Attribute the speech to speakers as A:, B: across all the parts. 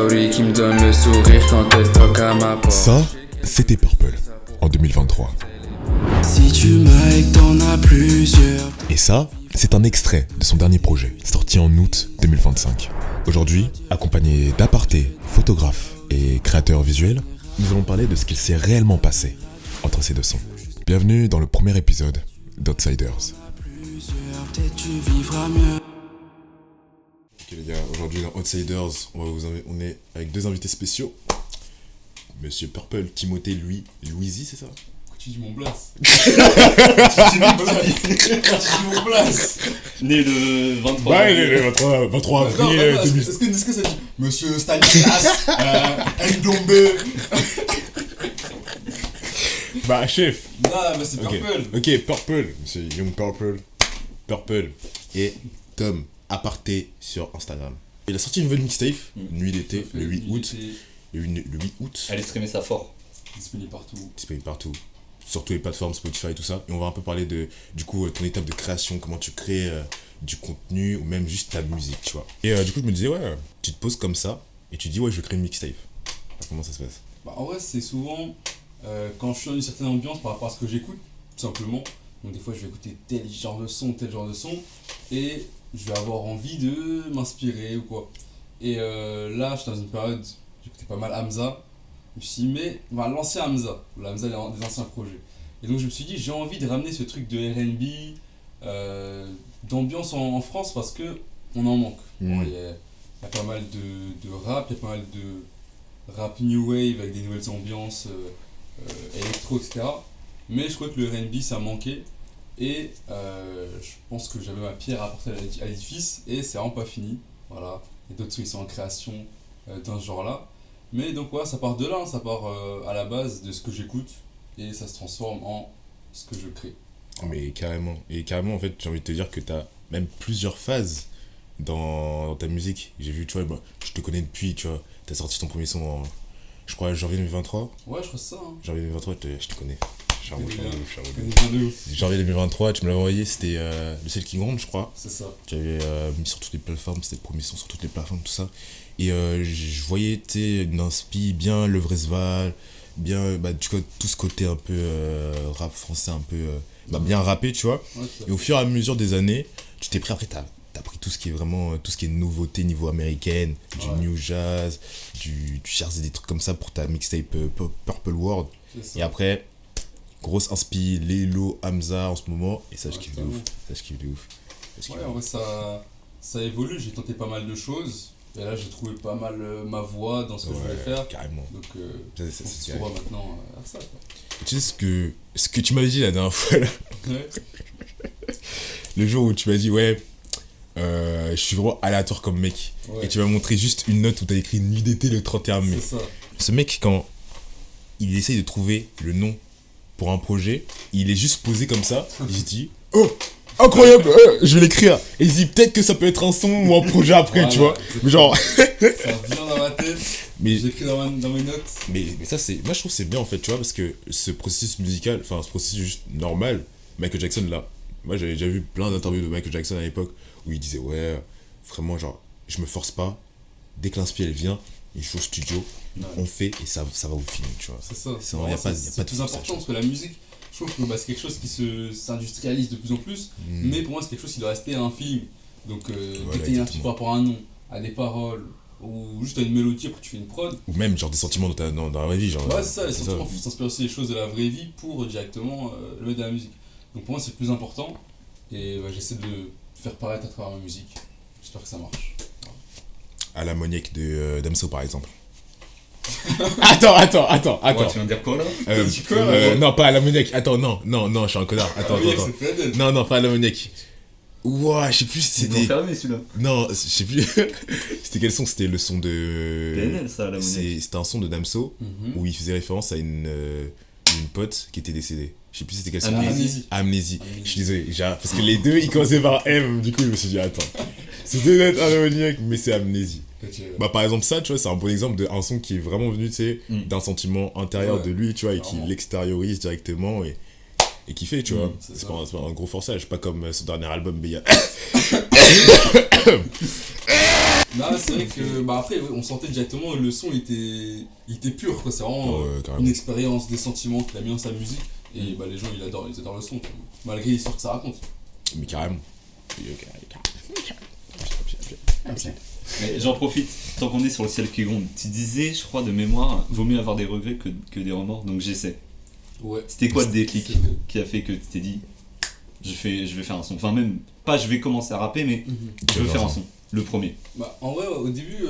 A: story qui me donne le sourire quand elle toque à ma porte.
B: Ça, c'était Purple, en 2023.
A: Si tu m'as et que t'en as plusieurs.
B: Et ça, c'est un extrait de son dernier projet, sorti en août 2025. Aujourd'hui, accompagné d'Aparté, photographe et créateur visuel, nous allons parler de ce qu'il s'est réellement passé entre ces deux sons. Bienvenue dans le premier épisode d'Outsiders.
A: Peut-être tu vivras mieux.
B: Ok les gars, aujourd'hui dans Outsiders, on est avec deux invités spéciaux. Monsieur Purple, Timothée, Louisy, c'est ça?
C: Tu dis mon blast. Tu dis mon blast.
D: Né le 23
B: Ouais,
D: avril.
B: le 23 avril 2000.
C: Est-ce que ça dit Monsieur Stanislas Ndombe?
B: Bah chef.
C: Non, mais c'est
B: Ok,
C: Purple.
B: ok, Purple, monsieur Young Purple et Tom Aparté sur Instagram. Il a sorti une nouvelle mixtape, Nuit d'été, le 8 août. Le 8 août,
D: Allez streamer ça fort.
C: Disponible partout.
B: disponible partout, sur toutes les plateformes, Spotify et tout ça. Et on va un peu parler de, du coup, ton étape de création, comment tu crées du contenu ou même juste ta musique, tu vois. Et du coup, je me disais, ouais, tu te poses comme ça et tu dis, ouais, je vais créer une mixtape. Comment ça se passe?
C: Bah, en vrai, c'est souvent quand je suis dans une certaine ambiance par rapport à ce que j'écoute, tout simplement. Donc, des fois, je vais écouter tel genre de son, et je vais avoir envie de m'inspirer ou quoi. Et là, je suis dans une période, j'écoutais pas mal Hamza. Je me suis dit, mais l'ancien Hamza, des anciens projets. Et donc, je me suis dit, j'ai envie de ramener ce truc de R&B, d'ambiance en France parce que on en manque. Bon, il y a pas mal de rap, il y a pas mal de rap new wave avec des nouvelles ambiances électro, etc. Mais je crois que le R&B ça manquait et je pense que j'avais ma pierre à apporter à l'édifice et c'est vraiment pas fini. Voilà, il y a d'autres sons qui sont en création dans ce genre-là. Mais donc ouais, ça part de là, ça part à la base de ce que j'écoute et ça se transforme en ce que je crée.
B: Mais carrément. Et carrément, en fait, j'ai envie de te dire que t'as même plusieurs phases dans ta musique. J'ai vu, tu vois, bah, je te connais depuis, tu vois, t'as sorti ton premier son en, je crois, janvier 2023.
C: Ouais, je crois que c'est ça. Hein.
B: Janvier 2023, je te connais. Je suis un
C: Je
B: ouf,
C: connais
B: je suis un ouf.
C: bien de ouf.
B: Janvier 2023, tu me l'avais envoyé, c'était le ciel qui gronde, je crois.
C: C'est ça.
B: Tu avais mis sur toutes les plateformes, c'était le premier son sur toutes les plateformes, tout ça. Et je voyais, tu sais, une inspi bien le Vresval, bien, bah, tu vois, tout ce côté un peu rap français, un peu bien rappé, tu vois.
C: Ouais,
B: Et au fur et à mesure des années, tu t'es pris, après, t'as pris tout ce qui est vraiment, tout ce qui est nouveauté niveau américaine, du new jazz, tu cherches des trucs comme ça pour ta mixtape Purple World. Et après, grosse inspi, Lelo, Hamza en ce moment, et ça, je kiffe de ouf. Ça, je kiffe de ouf.
C: Ouais, en vrai, ça évolue, j'ai tenté pas mal de choses. Et là, j'ai trouvé pas mal ma voix dans ce que je voulais faire.
B: Carrément.
C: Donc,
B: Ça,
C: on se trouvera maintenant à ça. Quoi.
B: Tu sais ce que tu m'avais dit la dernière fois, là,
C: Ouais.
B: le jour où tu m'as dit, ouais, je suis vraiment aléatoire comme mec.
C: Ouais.
B: Et tu m'as montré juste une note où t'as écrit Nuit d'été le 31 mai.
C: C'est ça.
B: Ce mec, quand il essaye de trouver le nom pour un projet, il est juste posé comme ça, et il se dit, oh, incroyable, je vais l'écrire. Et il se dit, peut-être que ça peut être un son ou un projet après,
C: Voilà,
B: tu vois.
C: exactement.
B: Mais genre,
C: Ça vient dans ma tête,
B: mais,
C: j'écris dans mes notes.
B: mais ça, c'est, moi je trouve que c'est bien en fait, tu vois, parce que ce processus musical, enfin, ce processus juste normal, Michael Jackson là, moi j'avais déjà vu plein d'interviews de Michael Jackson à l'époque où il disait, ouais, vraiment, genre, je me force pas, dès que l'inspi elle vient, il joue au studio, on fait et ça va au film, tu vois.
C: C'est ça.
B: Il n'y a pas de
C: C'est plus
B: force,
C: important parce que la musique, je trouve que c'est quelque chose qui s'industrialise de plus en plus. Mais pour moi, c'est quelque chose qui doit rester un feeling. Donc, dès que tu es un truc par rapport à un nom, à des paroles, ou juste à une mélodie, après tu fais une prod.
B: Ou même genre des sentiments dans la vraie vie, genre.
C: Ouais, c'est ça, les sentiments, il faut s'inspirer aussi des choses de la vraie vie pour directement le mettre dans la musique. Donc pour moi, c'est le plus important. Et j'essaie de le faire paraître à travers ma musique. J'espère que ça marche.
B: À l'ammoniaque de Damso par exemple. Attends.
D: Ouais, tu viens de dire quoi là
C: Tu quoi, là,
B: Non, pas à l'ammoniaque. Attends, non, je suis un connard. Attends.
C: C'est fait,
B: Non, pas à l'ammoniaque. Ouah, je sais plus si
D: C'est
B: c'était.
D: fermé celui-là.
B: Non, je sais plus. C'était quel son? C'était le son de.
D: PNL ça, la monnaie.
B: C'était un son de Damso où il faisait référence à une pote qui était décédée. Je sais plus c'était quel son. Amnésie. Je suis désolé, parce que les deux ils commençaient par M, du coup je me suis dit attends. C'était net à l'ammoniaque, mais c'est Amnésie. Bah par exemple ça, tu vois, c'est un bon exemple d'un son qui est vraiment venu, tu sais, d'un sentiment intérieur de lui, tu vois, et qui l'extériorise directement et qui fait, tu vois. C'est pas un gros forçage, pas comme son dernier album, mais il y a...
C: Là, c'est vrai que, bah après, on sentait directement le son il était pur, quoi. C'est vraiment une expérience, des sentiments qu'il a mis dans sa musique. Et bah, les gens, ils adorent le son, quoi. Malgré l'histoire que ça raconte.
B: Mais carrément.
D: Mais j'en profite, tant qu'on est sur le ciel qui gronde. Tu disais, je crois, de mémoire, vaut mieux avoir des regrets que des remords, donc j'essaie.
C: Ouais.
D: C'était quoi le déclic qui a fait que tu t'es dit, je vais faire un son? Enfin, même pas je vais commencer à rapper, mais je veux faire un son. Le premier.
C: Bah, en vrai, au début,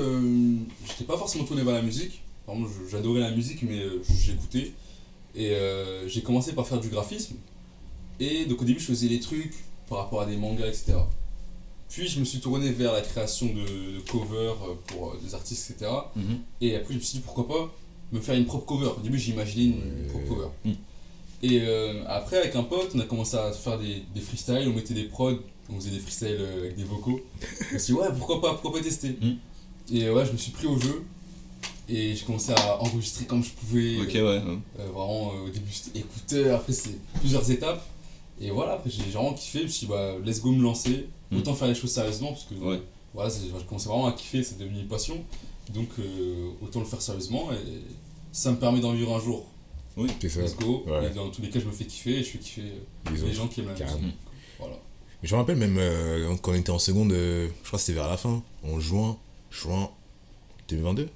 C: j'étais pas forcément tourné vers la musique. Vraiment, j'adorais la musique, mais j'écoutais. Et j'ai commencé par faire du graphisme. Et donc, au début, je faisais des trucs par rapport à des mangas, etc. Puis, je me suis tourné vers la création de covers pour des artistes, etc. Et après, je me suis dit, pourquoi pas me faire une propre cover. Au début, j'ai imaginé une propre cover. Et après, avec un pote, on a commencé à faire des freestyles, on mettait des prods. On faisait des freestyles avec des vocaux. Je me suis dit, ouais, pourquoi pas tester. Et ouais, je me suis pris au jeu. Et j'ai commencé à enregistrer comme je pouvais.
D: Ok, ouais.
C: Vraiment, au début, c'était écouteur. Après, c'est plusieurs étapes. Et voilà, après, j'ai vraiment kiffé. Je me suis dit, bah, let's go me lancer. Autant faire les choses sérieusement. Parce que voilà, j'ai commencé vraiment à kiffer. C'est devenu une passion. Donc, autant le faire sérieusement. Et ça me permet d'en vivre un jour.
B: Oui, c'est ça.
C: Let's go.
B: Ouais.
C: Et dans tous les cas, je me fais kiffer. Et je fais kiffer les gens qui aiment la musique. Voilà.
B: Mais je me rappelle même quand on était en seconde, je crois que c'était vers la fin, en juin 2022.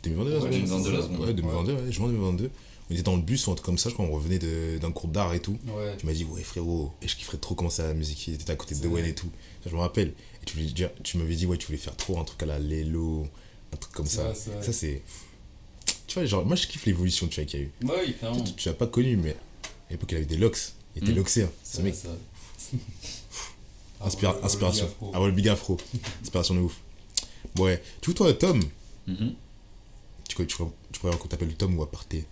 B: 2022
D: ouais, 2022 la seconde.
B: Ouais, 2022, ouais, juin 2022. On était dans le bus ou un truc comme ça, je crois, on revenait d'un cours d'art et tout.
C: Ouais.
B: Tu m'as dit, ouais frérot, et je kifferais trop commencer à la musique, t'étais à côté de Dewen et tout. Ça, je me rappelle. Et tu m'avais dit, ouais, tu voulais faire trop un truc à la Lelo, un truc comme ça. Ça, c'est. Tu vois, genre, moi je kiffe l'évolution qu'il y a eu.
C: Ouais, clairement.
B: Tu l'as pas connu, mais à l'époque, il avait des locks. Il était loxé, hein, ce mec. Inspiration. Ah ouais, le big afro. Inspiration de ouf. Bon, ouais. Du coup, toi, Tom, tu crois qu'on t'appelle Tom ou Aparté?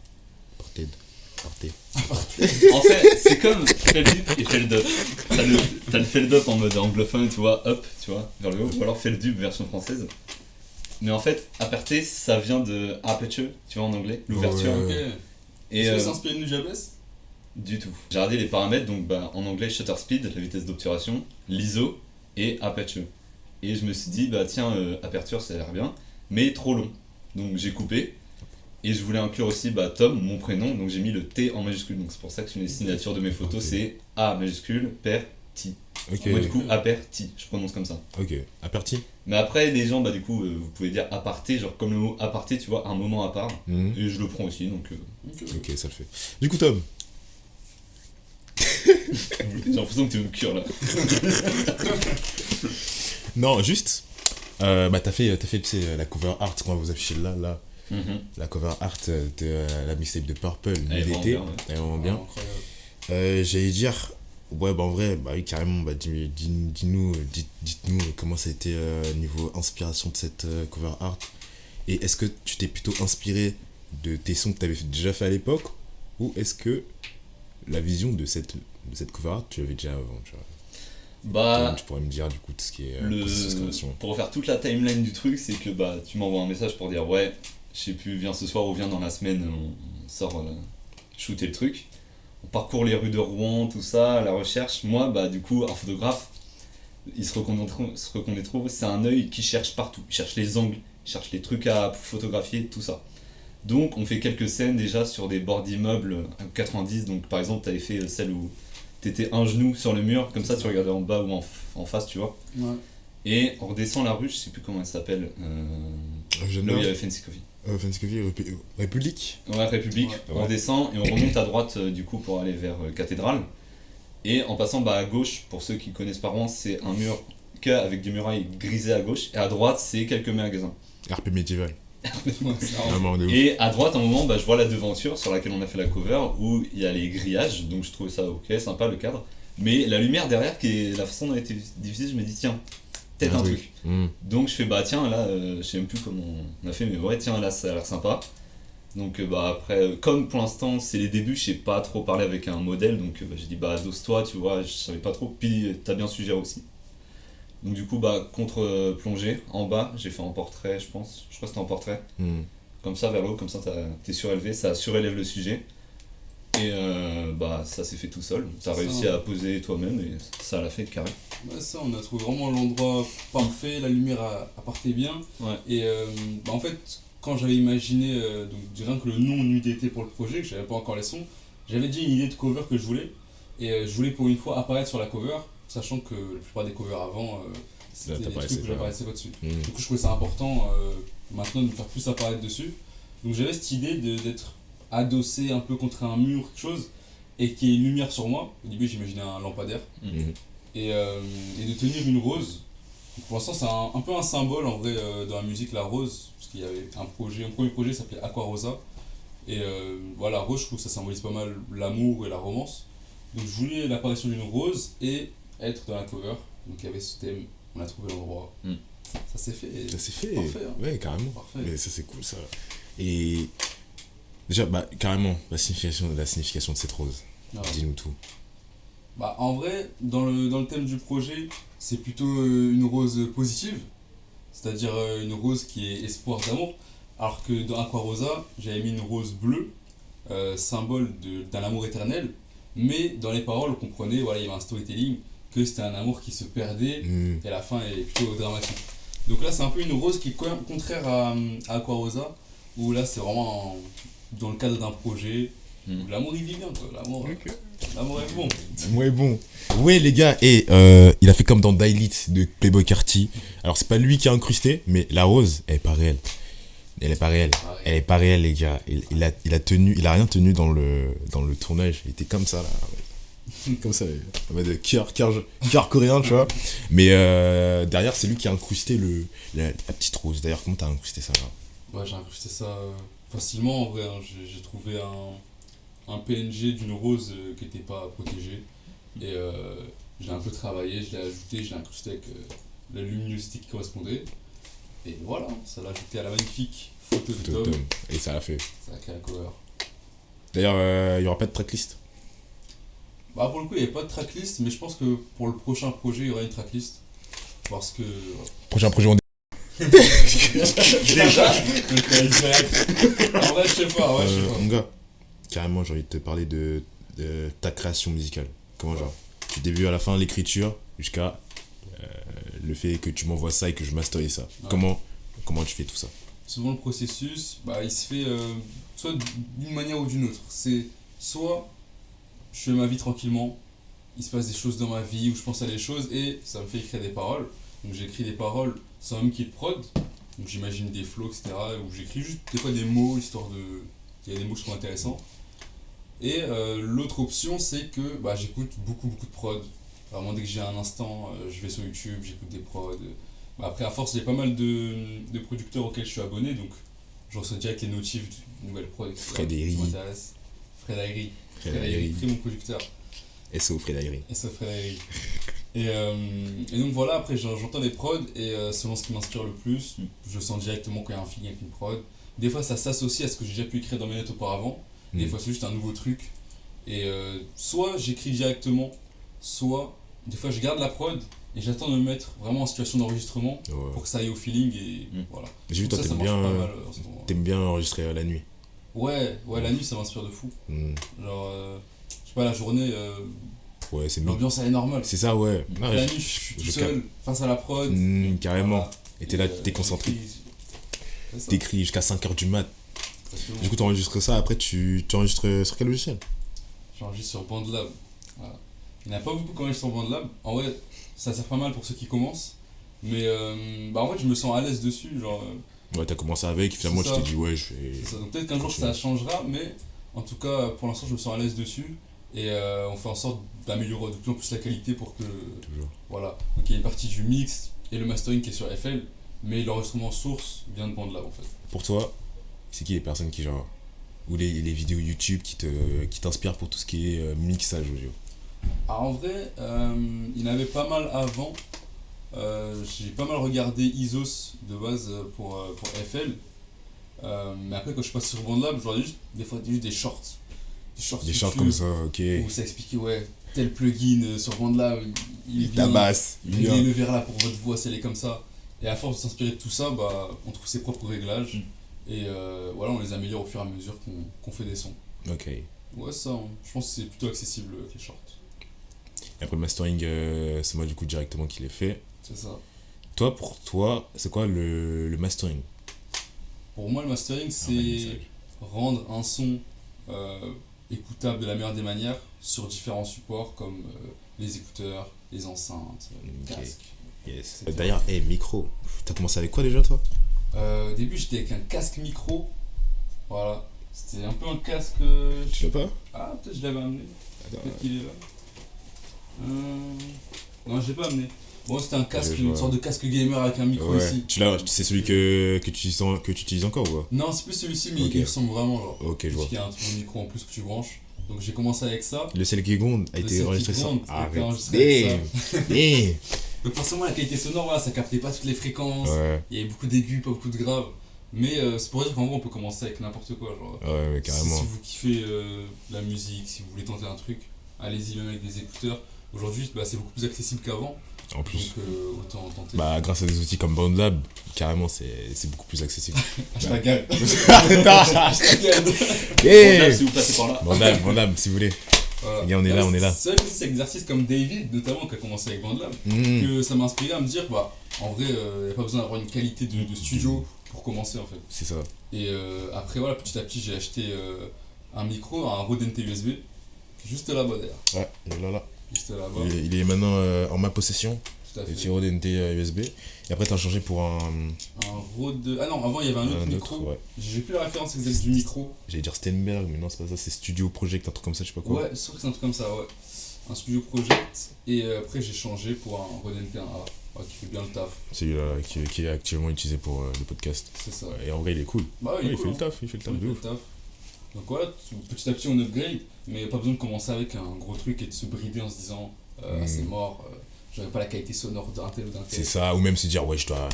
D: En fait, c'est comme Feldup et Feldup. T'as le Feldup en mode anglophone, tu vois, up, tu vois, vers le haut, ou alors Feldup version française. Mais en fait, Aparté, ça vient de aperture, tu vois, en anglais, l'ouverture.
C: Ok.
D: Et
C: est-ce que c'est inspiré de Nujabes?
D: Du tout. J'ai regardé les paramètres, donc bah, en anglais, shutter speed, la vitesse d'obturation, l'ISO et aperture. Et je me suis dit, bah tiens, aperture, ça a l'air bien, mais trop long. Donc j'ai coupé. Et je voulais inclure aussi bah, Tom, mon prénom, donc j'ai mis le T en majuscule. Donc c'est pour ça que sur les signatures de mes photos, c'est A majuscule, per, ti. Moi du coup, aperti, je prononce comme ça.
B: Ok, aperti.
D: Mais après, les gens, bah du coup, vous pouvez dire aparté, genre comme le mot aparté, tu vois, un moment à part. Et je le prends aussi, donc...
B: Ok, ça le fait. Du coup, Tom.
D: J'ai l'impression que tu veux me cuire là.
B: Non, juste, bah t'as fait tu sais, la cover art qu'on va vous afficher là. La cover art de la mixtape de Purple, l'été. Elle est vraiment bien. J'allais dire, ouais, bah en vrai, bah oui, carrément, bah dites-nous comment ça a été niveau inspiration de cette cover art. Et est-ce que tu t'es plutôt inspiré de tes sons que t'avais déjà fait à l'époque, ou est-ce que la vision de cette cover art, tu l'avais déjà avant, tu vois?
D: Bah,
B: tu pourrais me dire du coup tout ce qui est
D: pour refaire toute la timeline du truc, c'est que bah tu m'envoies un message pour dire ouais, je sais plus, viens ce soir ou viens dans la semaine, on sort shooter le truc. On parcourt les rues de Rouen, tout ça, la recherche. Moi, bah du coup, un photographe, ce qu'on y trouve, c'est un œil qui cherche partout. Il cherche les angles, il cherche les trucs à photographier, tout ça. Donc on fait quelques scènes déjà sur des bords d'immeubles à 90. Donc par exemple, tu avais fait celle où t'étais un genou sur le mur, comme ça tu regardais en bas ou en face, tu vois.
C: Ouais.
D: Et on redescend la rue, je sais plus comment elle s'appelle. Là où il y avait Fancy Coffee.
B: Fancy Coffee, République.
D: Ouais, République. Ouais. On redescend et on remonte à droite du coup pour aller vers Cathédrale. Et en passant à gauche, pour ceux qui connaissent pas Rouen, c'est un mur avec des murailles grisées à gauche. Et à droite, c'est quelques magasins.
B: RP médiéval.
D: Et à droite, à un moment, bah, je vois la devanture sur laquelle on a fait la cover où il y a les grillages, donc je trouvais ça ok, sympa le cadre. Mais la lumière derrière, la façon dont elle a été diffusée, je me dis tiens, peut-être un truc. Donc je fais bah tiens, là, je sais même plus comment on a fait, mais ouais, tiens, là ça a l'air sympa. Donc bah après, comme pour l'instant c'est les débuts, je sais pas trop parler avec un modèle, donc bah, j'ai dit bah dose-toi, tu vois, je savais pas trop, puis t'as bien suggéré aussi. Donc du coup, bah, contre-plongée, en bas, j'ai fait en portrait, je crois que c'était en portrait. Comme ça, vers le haut, comme ça, t'es surélevé, ça surélève le sujet. Et bah, ça s'est fait tout seul. T'as réussi à poser toi-même et ça l'a fait carré.
C: Ouais, ça, on a trouvé vraiment l'endroit parfait, la lumière partait bien.
D: Ouais.
C: Et en fait, quand j'avais imaginé, donc rien que le nom Nuit d'été pour le projet, que je savais pas encore les sons, j'avais dit une idée de cover que je voulais. Et je voulais pour une fois apparaître sur la cover, sachant que la plupart des covers avant, c'était des trucs où j'apparaissais pas dessus. Du coup, je trouvais ça important maintenant de me faire plus apparaître dessus. Donc j'avais cette idée d'être adossé un peu contre un mur, quelque chose, et qu'il y ait une lumière sur moi. Au début, j'imaginais un lampadaire. Et de tenir une rose. Donc, pour l'instant, c'est un peu un symbole en vrai dans la musique, la rose, parce qu'il y avait un premier projet qui s'appelait Aquarosa. Et voilà, rose, je trouve que ça symbolise pas mal l'amour et la romance. Donc je voulais l'apparition d'une rose et être dans la cover. Donc il y avait ce thème, on a trouvé l'endroit. Ça s'est fait.
B: Ça s'est fait.
C: Parfait, hein.
B: Ouais, carrément.
C: Parfait.
B: Mais ça, c'est cool, ça. Et déjà, carrément, la signification de cette rose.
C: Ah ouais.
B: Dis-nous tout.
C: En vrai, dans le thème du projet, c'est plutôt une rose positive, c'est-à-dire une rose qui est espoir d'amour, alors que dans Aquarosa, j'avais mis une rose bleue, symbole d'un amour éternel, mais dans les paroles, on comprenait, voilà, il y avait un storytelling, que c'était un amour qui se perdait, et la fin est plutôt dramatique. Donc là, c'est un peu une rose qui est quand même contraire à Aquarosa, où là, c'est vraiment dans le cadre d'un projet. L'amour il vit bien quoi, l'amour est bon.
B: L'amour est bon. Ouais les gars, et il a fait comme dans Die de Playboi Carti. Alors c'est pas lui qui a incrusté, mais la rose, elle est pas réelle. Elle est pas réelle. Elle est pas réelle les gars. Il a rien tenu dans le tournage. Il était comme ça là. Comme ça, en mode cœur coréen, tu vois. Mais derrière, c'est lui qui a incrusté la petite rose. D'ailleurs, comment t'as incrusté ça là?
C: Ouais, j'ai incrusté ça facilement en vrai. Hein. J'ai trouvé un PNG d'une rose qui n'était pas protégée. Et j'ai un peu travaillé, je l'ai ajouté, je l'ai incrusté avec la luminosité qui correspondait. Et voilà, ça l'a ajouté à la magnifique photo de Tom.
B: Et ça l'a fait.
C: Ça a créé la cover.
B: D'ailleurs, il n'y aura pas de tracklist.
C: Pour le coup, il n'y avait pas de tracklist, mais je pense que pour le prochain projet, il y aura une tracklist. Parce que.
B: Prochain projet, on
C: Déjà En vrai, je sais pas,
B: Mon gars, carrément, j'ai envie de te parler de ta création musicale. Comment genre du début à la fin, l'écriture, jusqu'à le fait que tu m'envoies ça et que je masterise ça. Ouais. Comment tu fais tout ça?
C: Souvent, le processus, il se fait soit d'une manière ou d'une autre. C'est soit je fais ma vie tranquillement, il se passe des choses dans ma vie où je pense à des choses et ça me fait écrire des paroles. Donc j'écris des paroles sans même qu'il y ait de prod. Donc j'imagine des flows, etc. Où j'écris juste des fois des mots, histoire de. Il y a des mots qui sont intéressants. Et l'autre option, c'est que j'écoute beaucoup de prod. Vraiment, dès que j'ai un instant, je vais sur YouTube, j'écoute des prods. Après, à force, j'ai pas mal de producteurs auxquels je suis abonné, donc je reçois direct les notifs de nouvelles prod, etc.
B: Frédéric.
C: qui m'intéressent. Frédéric, mon producteur.
B: SO Frédéric.
C: Et donc voilà, après j'entends des prods et selon ce qui m'inspire le plus, je sens directement qu'il y a un feeling avec une prod. Des fois ça s'associe à ce que j'ai déjà pu écrire dans mes notes auparavant, des fois c'est juste un nouveau truc. Et soit j'écris directement, soit des fois je garde la prod et j'attends de me mettre vraiment en situation d'enregistrement pour que ça aille au feeling et voilà.
B: J'ai vu toi t'aimes bien enregistrer la nuit.
C: Ouais, la nuit ça m'inspire de fou. Genre, je sais pas, la journée...
B: Ouais, c'est
C: l'ambiance elle est normale.
B: C'est ça, ouais.
C: La nuit, je suis tout seul, face à la prod.
B: Carrément. Voilà. Et t'es là, t'es concentré. T'écris jusqu'à 5h du mat. Du coup, t'enregistres ça, après tu enregistres sur quel logiciel?
C: J'enregistre sur BandLab. Voilà. Il n'y en a pas beaucoup qui enregistrent sur BandLab. En vrai, ça sert pas mal pour ceux qui commencent. Mais en fait, je me sens à l'aise dessus. Genre,
B: ouais, t'as commencé avec, finalement tu t'es dit, ouais, je fais.
C: C'est ça. Donc peut-être qu'un jour ça changera, mais en tout cas, pour l'instant, je me sens à l'aise dessus. Et on fait en sorte d'améliorer de plus en plus la qualité pour que.
B: Toujours.
C: Voilà. Donc il y a une partie du mix et le mastering qui est sur FL, mais l'enregistrement source vient de BandLab en fait.
B: Pour toi, c'est qui les personnes qui genre. Ou les vidéos YouTube qui t'inspirent pour tout ce qui est mixage audio?
C: En vrai, il y en avait pas mal avant. J'ai pas mal regardé Isos de base pour FL. Mais après, quand je passe sur BandLab, je regarde des fois juste des shorts.
B: Des shorts comme ça, ok.
C: Où ça expliquait, tel plugin sur BandLab, il
B: tabasse.
C: Régler le verre là pour votre voix, si elle est comme ça. Et à force de s'inspirer de tout ça, on trouve ses propres réglages. Et voilà, on les améliore au fur et à mesure qu'on fait des sons.
B: Ok.
C: Ouais, ça, je pense que c'est plutôt accessible avec les shorts.
B: Et après le mastering, c'est moi du coup directement qui l'ai fait.
C: C'est ça.
B: Toi, pour toi, c'est quoi le mastering?
C: Pour moi, le mastering, c'est rendre un son écoutable de la meilleure des manières sur différents supports comme les écouteurs, les enceintes, les casques.
B: Yes. D'ailleurs, micro, t'as commencé avec quoi déjà toi?
C: Au début, j'étais avec un casque micro. Voilà. C'était un peu un casque.
B: Tu l'as pas?
C: Ah, peut-être je l'avais amené.
B: Attends,
C: Peut-être qu'il est là. Non, je l'ai pas amené. Bon, c'était un casque, une sorte de casque gamer avec un micro ici.
B: C'est celui que tu utilises encore ou quoi?
C: Non, c'est plus celui-ci, mais il ressemble vraiment genre.
B: Ok, je vois.
C: Il y a un truc de micro en plus que tu branches. Donc j'ai commencé avec ça.
B: Le Selkie Gond a été enregistré ça.
C: Donc forcément la qualité sonore, voilà, ça captait pas toutes les fréquences.
B: Ouais.
C: Il y avait beaucoup d'aigus, pas beaucoup de graves. Mais c'est pour dire qu'en gros on peut commencer avec n'importe quoi. Genre,
B: ouais, mais carrément.
C: Si vous kiffez la musique, si vous voulez tenter un truc, allez-y même avec des écouteurs. Aujourd'hui c'est beaucoup plus accessible qu'avant.
B: En plus.
C: Donc autant tenter.
B: Grâce à des outils comme BandLab, carrément c'est beaucoup plus accessible.
C: Hashtag
D: si vous passez par là.
B: BandLab si vous voulez.
C: Voilà.
B: Et on est là.
C: C'est vrai que c'est des exercices comme David, notamment, qui a commencé avec BandLab, que ça m'a inspiré à me dire, en vrai, il n'y a pas besoin d'avoir une qualité de studio pour commencer en fait.
B: C'est ça.
C: Et après, voilà, petit à petit, j'ai acheté un micro, un Rode NT USB, juste là-bas d'ailleurs.
B: Ouais, il est là.
C: Juste là-bas.
B: Il est maintenant en ma possession.
C: Tout à fait.
B: Le petit Rode NT USB. Et après, t'as changé pour un
C: Rode. Ah non, avant il y avait un autre micro.
B: Ouais.
C: J'ai plus la référence exacte du micro.
B: J'allais dire Steinberg, mais non, c'est pas ça, c'est Studio Project, un truc comme ça, je sais pas quoi.
C: Ouais, c'est sûr que c'est un truc comme ça, ouais. Un Studio Project. Et après, j'ai changé pour un Rode NT1A qui fait bien le taf.
B: Celui-là qui est actuellement utilisé pour le podcast.
C: C'est ça.
B: Et en vrai, il est cool.
C: Il
B: fait le taf, il fait le taf.
C: Donc voilà, petit à petit on upgrade, mais pas besoin de commencer avec un gros truc et de se brider en se disant c'est mort, j'aurais pas la qualité sonore d'un tel ou d'un tel.
B: C'est ça, ou même se dire ouais, je dois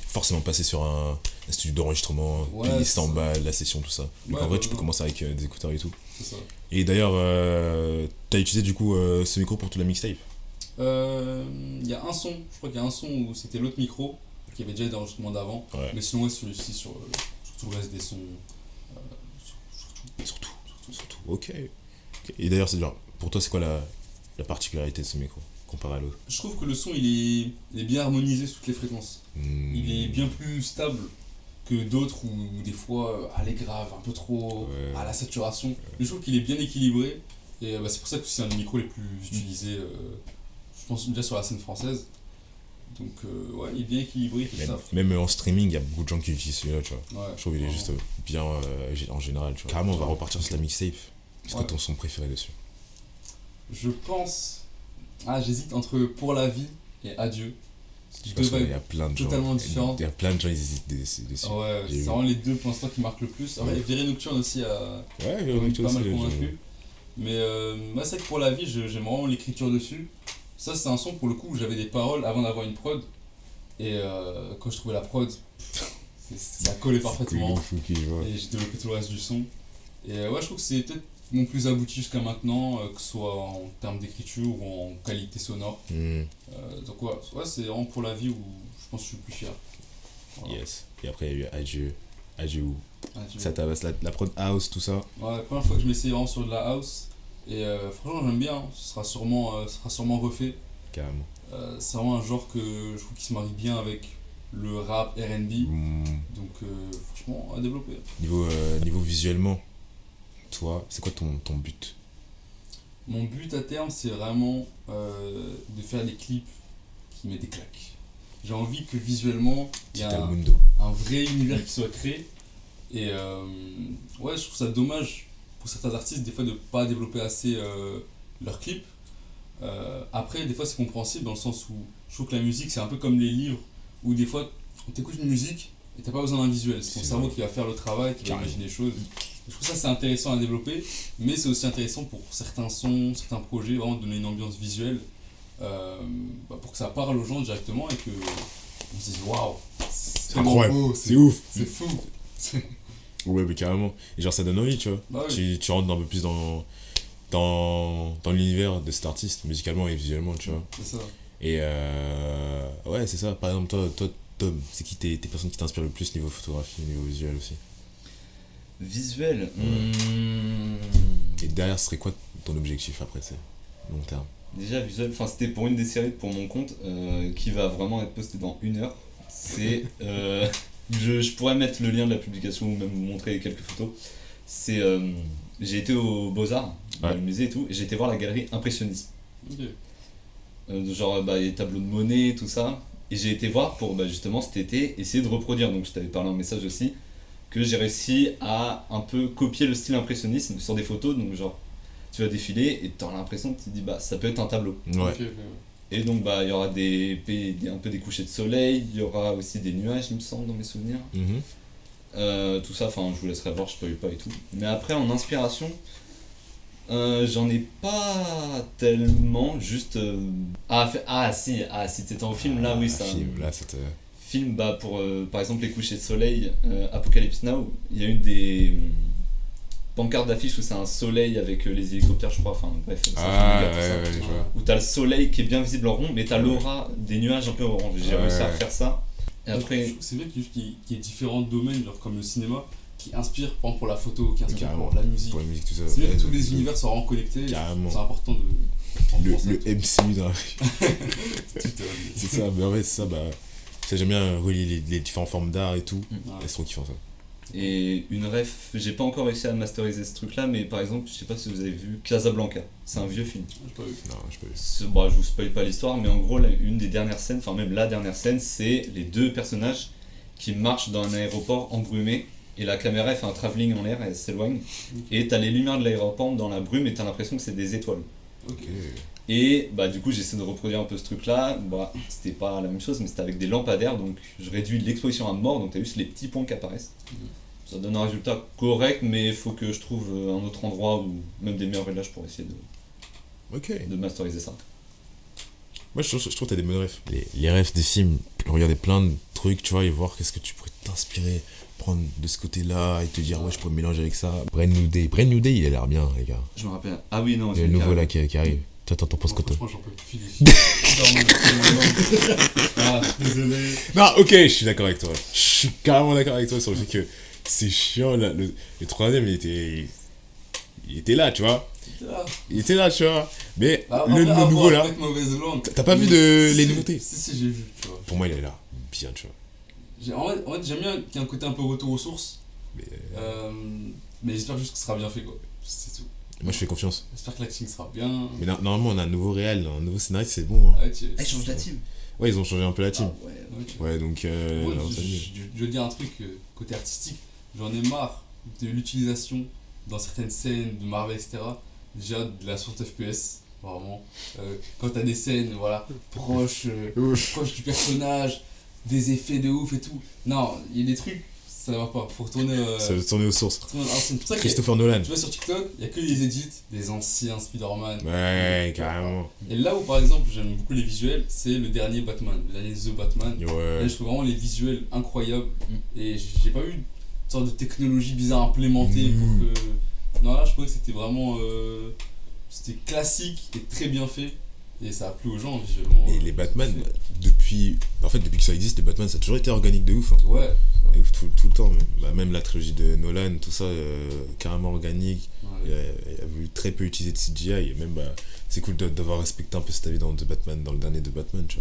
B: forcément passer sur un studio d'enregistrement, payer 100 balles, la session, tout ça. Donc en vrai, tu peux commencer avec des écouteurs et tout.
C: C'est ça.
B: Et d'ailleurs, t'as utilisé du coup ce micro pour toute la mixtape?
C: Il y a un son, je crois qu'il y a un son où c'était l'autre micro qui avait déjà des enregistrements d'avant, mais sinon celui-ci sur tout le reste des sons.
B: Surtout. Ok. Et d'ailleurs, pour toi, c'est quoi la particularité de ce micro comparé à l'autre?
C: Je trouve que le son il est bien harmonisé sur toutes les fréquences. Il est bien plus stable que d'autres où des fois elle est grave, un peu trop à la saturation. Je trouve qu'il est bien équilibré et c'est pour ça que c'est un des micros les plus utilisés, je pense déjà sur la scène française. Donc il est bien équilibré, il fait ça.
B: Même en streaming, il y a beaucoup de gens qui utilisent celui-là, tu vois.
C: Ouais,
B: je trouve qu'il est juste bien en général, tu vois. Carrément, on va repartir sur la mixtape. Qu'est-ce que ton son préféré dessus?
C: Je pense... j'hésite entre Pour la vie et Adieu.
B: Je pense qu'il y a plein de gens.
C: Totalement différents.
B: Il y a plein de gens, ils hésitent dessus.
C: Ouais, c'est vraiment les deux pour l'instant qui marquent le plus. Il y a Virée Nocturne aussi
B: Virée Nocturne
C: pas mal convaincu. Mais c'est vrai que Pour la vie, j'aime vraiment l'écriture dessus. Ça, c'est un son pour le coup où j'avais des paroles avant d'avoir une prod. Et quand je trouvais la prod, ça collait parfaitement. Et j'ai développé tout le reste du son. Et je trouve que c'est peut-être mon plus abouti jusqu'à maintenant, que ce soit en termes d'écriture ou en qualité sonore. Donc c'est vraiment Pour la vie où je pense que je suis le plus fier. Voilà.
B: Yes. Et après il y a eu Adieu où ça tabasse la prod house, tout ça.
C: Ouais, la première fois que je m'essayais vraiment sur de la house. Et franchement j'aime bien, ce sera sûrement refait.
B: Carrément.
C: C'est vraiment un genre que je trouve qui se marie bien avec le rap R&B. Donc franchement à développer.
B: Niveau visuellement, toi, c'est quoi ton but?
C: Mon but à terme, c'est vraiment de faire des clips qui mettent des claques. J'ai envie que visuellement, il y ait un vrai univers qui soit créé. Et je trouve ça dommage pour certains artistes, des fois, de ne pas développer assez leurs clips. Après, des fois, c'est compréhensible dans le sens où je trouve que la musique, c'est un peu comme les livres, où des fois, on t'écoute une musique et t'as pas besoin d'un visuel. C'est ton cerveau qui va faire le travail, qui va imaginer les choses. Je trouve ça c'est intéressant à développer, mais c'est aussi intéressant pour certains sons, certains projets, vraiment de donner une ambiance visuelle pour que ça parle aux gens directement et que on se dise waouh,
B: c'est incroyable, c'est ouf,
C: c'est fou.
B: Ouais, mais carrément. Et genre ça donne envie, tu vois. Tu rentres un peu plus dans l'univers de cet artiste, musicalement et visuellement, tu vois.
C: C'est ça.
B: Et ouais, c'est ça. Par exemple, toi Tom, c'est qui tes personnes qui t'inspirent le plus niveau photographie, niveau visuel aussi?
D: Visuel.
B: Et derrière, ce serait quoi ton objectif après, c'est long terme?
D: Déjà visuel, enfin c'était pour une des séries pour mon compte qui va vraiment être postée dans 1 heure. C'est je pourrais mettre le lien de la publication ou même vous montrer quelques photos. C'est j'ai été au Beaux-Arts, dans le musée et tout, et j'ai été voir la galerie impressionnisme. Genre les tableaux de Monet, tout ça. Et j'ai été voir pour justement cet été essayer de reproduire. Donc je t'avais parlé en message aussi que j'ai réussi à un peu copier le style impressionnisme sur des photos. Donc genre tu vas défiler et t'as l'impression que tu te dis ça peut être un tableau.
B: Ouais.
D: Et donc il y aura un peu des couchers de soleil, il y aura aussi des nuages il me semble dans mes souvenirs. Tout ça, enfin je vous laisserai voir, je spoil pas et tout. Mais après en inspiration, j'en ai pas tellement, juste... si t'étais en film là, oui ça...
B: Film, là c'était...
D: Film, pour par exemple les couchers de soleil, Apocalypse Now, il y a une des pancartes d'affiche où c'est un soleil avec les hélicoptères je crois, enfin bref.
B: Je vois.
D: Où t'as le soleil qui est bien visible en rond, mais t'as l'aura des nuages un peu orange, j'ai réussi à refaire ça. Et après...
C: C'est vrai qu'il y a différents domaines, genre comme le cinéma, qui inspirent par exemple, pour la photo, qui inspirent pour la musique.
B: Pour la musique, tout ça.
C: C'est vrai que tous les univers sont vraiment connectés, c'est important de...
B: Le MCU dans la c'est ça, mais en fait c'est ça, j'aime bien relier les différentes formes d'art et tout, c'est trop kiffant ça.
D: Et une ref, j'ai pas encore réussi à masteriser ce truc là, mais par exemple, je sais pas si vous avez vu Casablanca, c'est un vieux film.
C: J'ai pas vu.
B: Non, j'ai pas vu.
D: Je vous spoil pas l'histoire, mais en gros, une des dernières scènes, enfin même la dernière scène, c'est les deux personnages qui marchent dans un aéroport embrumé, et la caméra elle fait un travelling en l'air, elle s'éloigne, et t'as les lumières de l'aéroport dans la brume, et t'as l'impression que c'est des étoiles. Et du coup j'essaie de reproduire un peu ce truc là, c'était pas la même chose mais c'était avec des lampadaires, donc je réduis l'exposition à mort, donc t'as juste les petits points qui apparaissent. Ça donne un résultat correct, mais il faut que je trouve un autre endroit ou même des meilleurs réglages pour essayer de masteriser ça.
B: Moi je trouve que t'as des bonnes refs. Les refs des films, regarder plein de trucs, tu vois, et voir qu'est-ce que tu pourrais t'inspirer, prendre de ce côté-là et te dire je pourrais mélanger avec ça. Brand New Day, il a l'air bien les gars.
D: Je me rappelle. Ah oui non.
B: Il y a le nouveau là qui arrive. T'en penses quoi toi?
C: Franchement j'en peux plus des films. Désolé.
B: Non ok, je suis d'accord avec toi. Je suis carrément d'accord avec toi sur le fait que c'est chiant là. Le troisième il était là tu vois. Il était là tu vois. Mais le nouveau là, t'as pas vu les nouveautés?
C: Si j'ai vu tu vois.
B: Pour moi il est là, bien tu vois.
C: En fait j'aime bien qu'il y ait un côté un peu retour aux sources. Mais j'espère juste que ce sera bien fait quoi. C'est tout.
B: Moi je fais confiance.
C: J'espère que l'acting sera bien.
B: Mais normalement on a un nouveau réel, un nouveau scénariste, c'est bon.
D: Ils changent la team.
B: Ouais, ils ont changé un peu la team. Ouais, donc.
C: Je veux dire un truc côté artistique. J'en ai marre de l'utilisation dans certaines scènes de Marvel, etc. Déjà de la source FPS, vraiment. Quand t'as des scènes, proches du personnage, des effets de ouf et tout. Non, il y a des trucs. Ça va pas, faut retourner.
B: Ça veut tourner aux sources.
C: C'est pour ça
B: Christopher Nolan.
C: Tu vois sur TikTok, il y a que les edits des anciens Spider-Man.
B: Ouais, carrément.
C: Et là où par exemple j'aime beaucoup les visuels, c'est le dernier Batman, le dernier The Batman.
B: Ouais.
C: Là je trouve vraiment les visuels incroyables. Et j'ai pas eu une sorte de technologie bizarre implémentée pour que. Non, là je trouvais que c'était vraiment. C'était classique et très bien fait. Et ça a plu aux gens visuellement.
B: Et les Batman, depuis que ça existe, les Batman ça a toujours été organique de ouf. Hein.
C: Ouais.
B: Et ouf, tout le temps. Même la trilogie de Nolan, tout ça, carrément organique. Il a voulu très peu utiliser de CGI. Et même, c'est cool d'avoir respecté un peu cet avis dans le dernier de Batman. Tu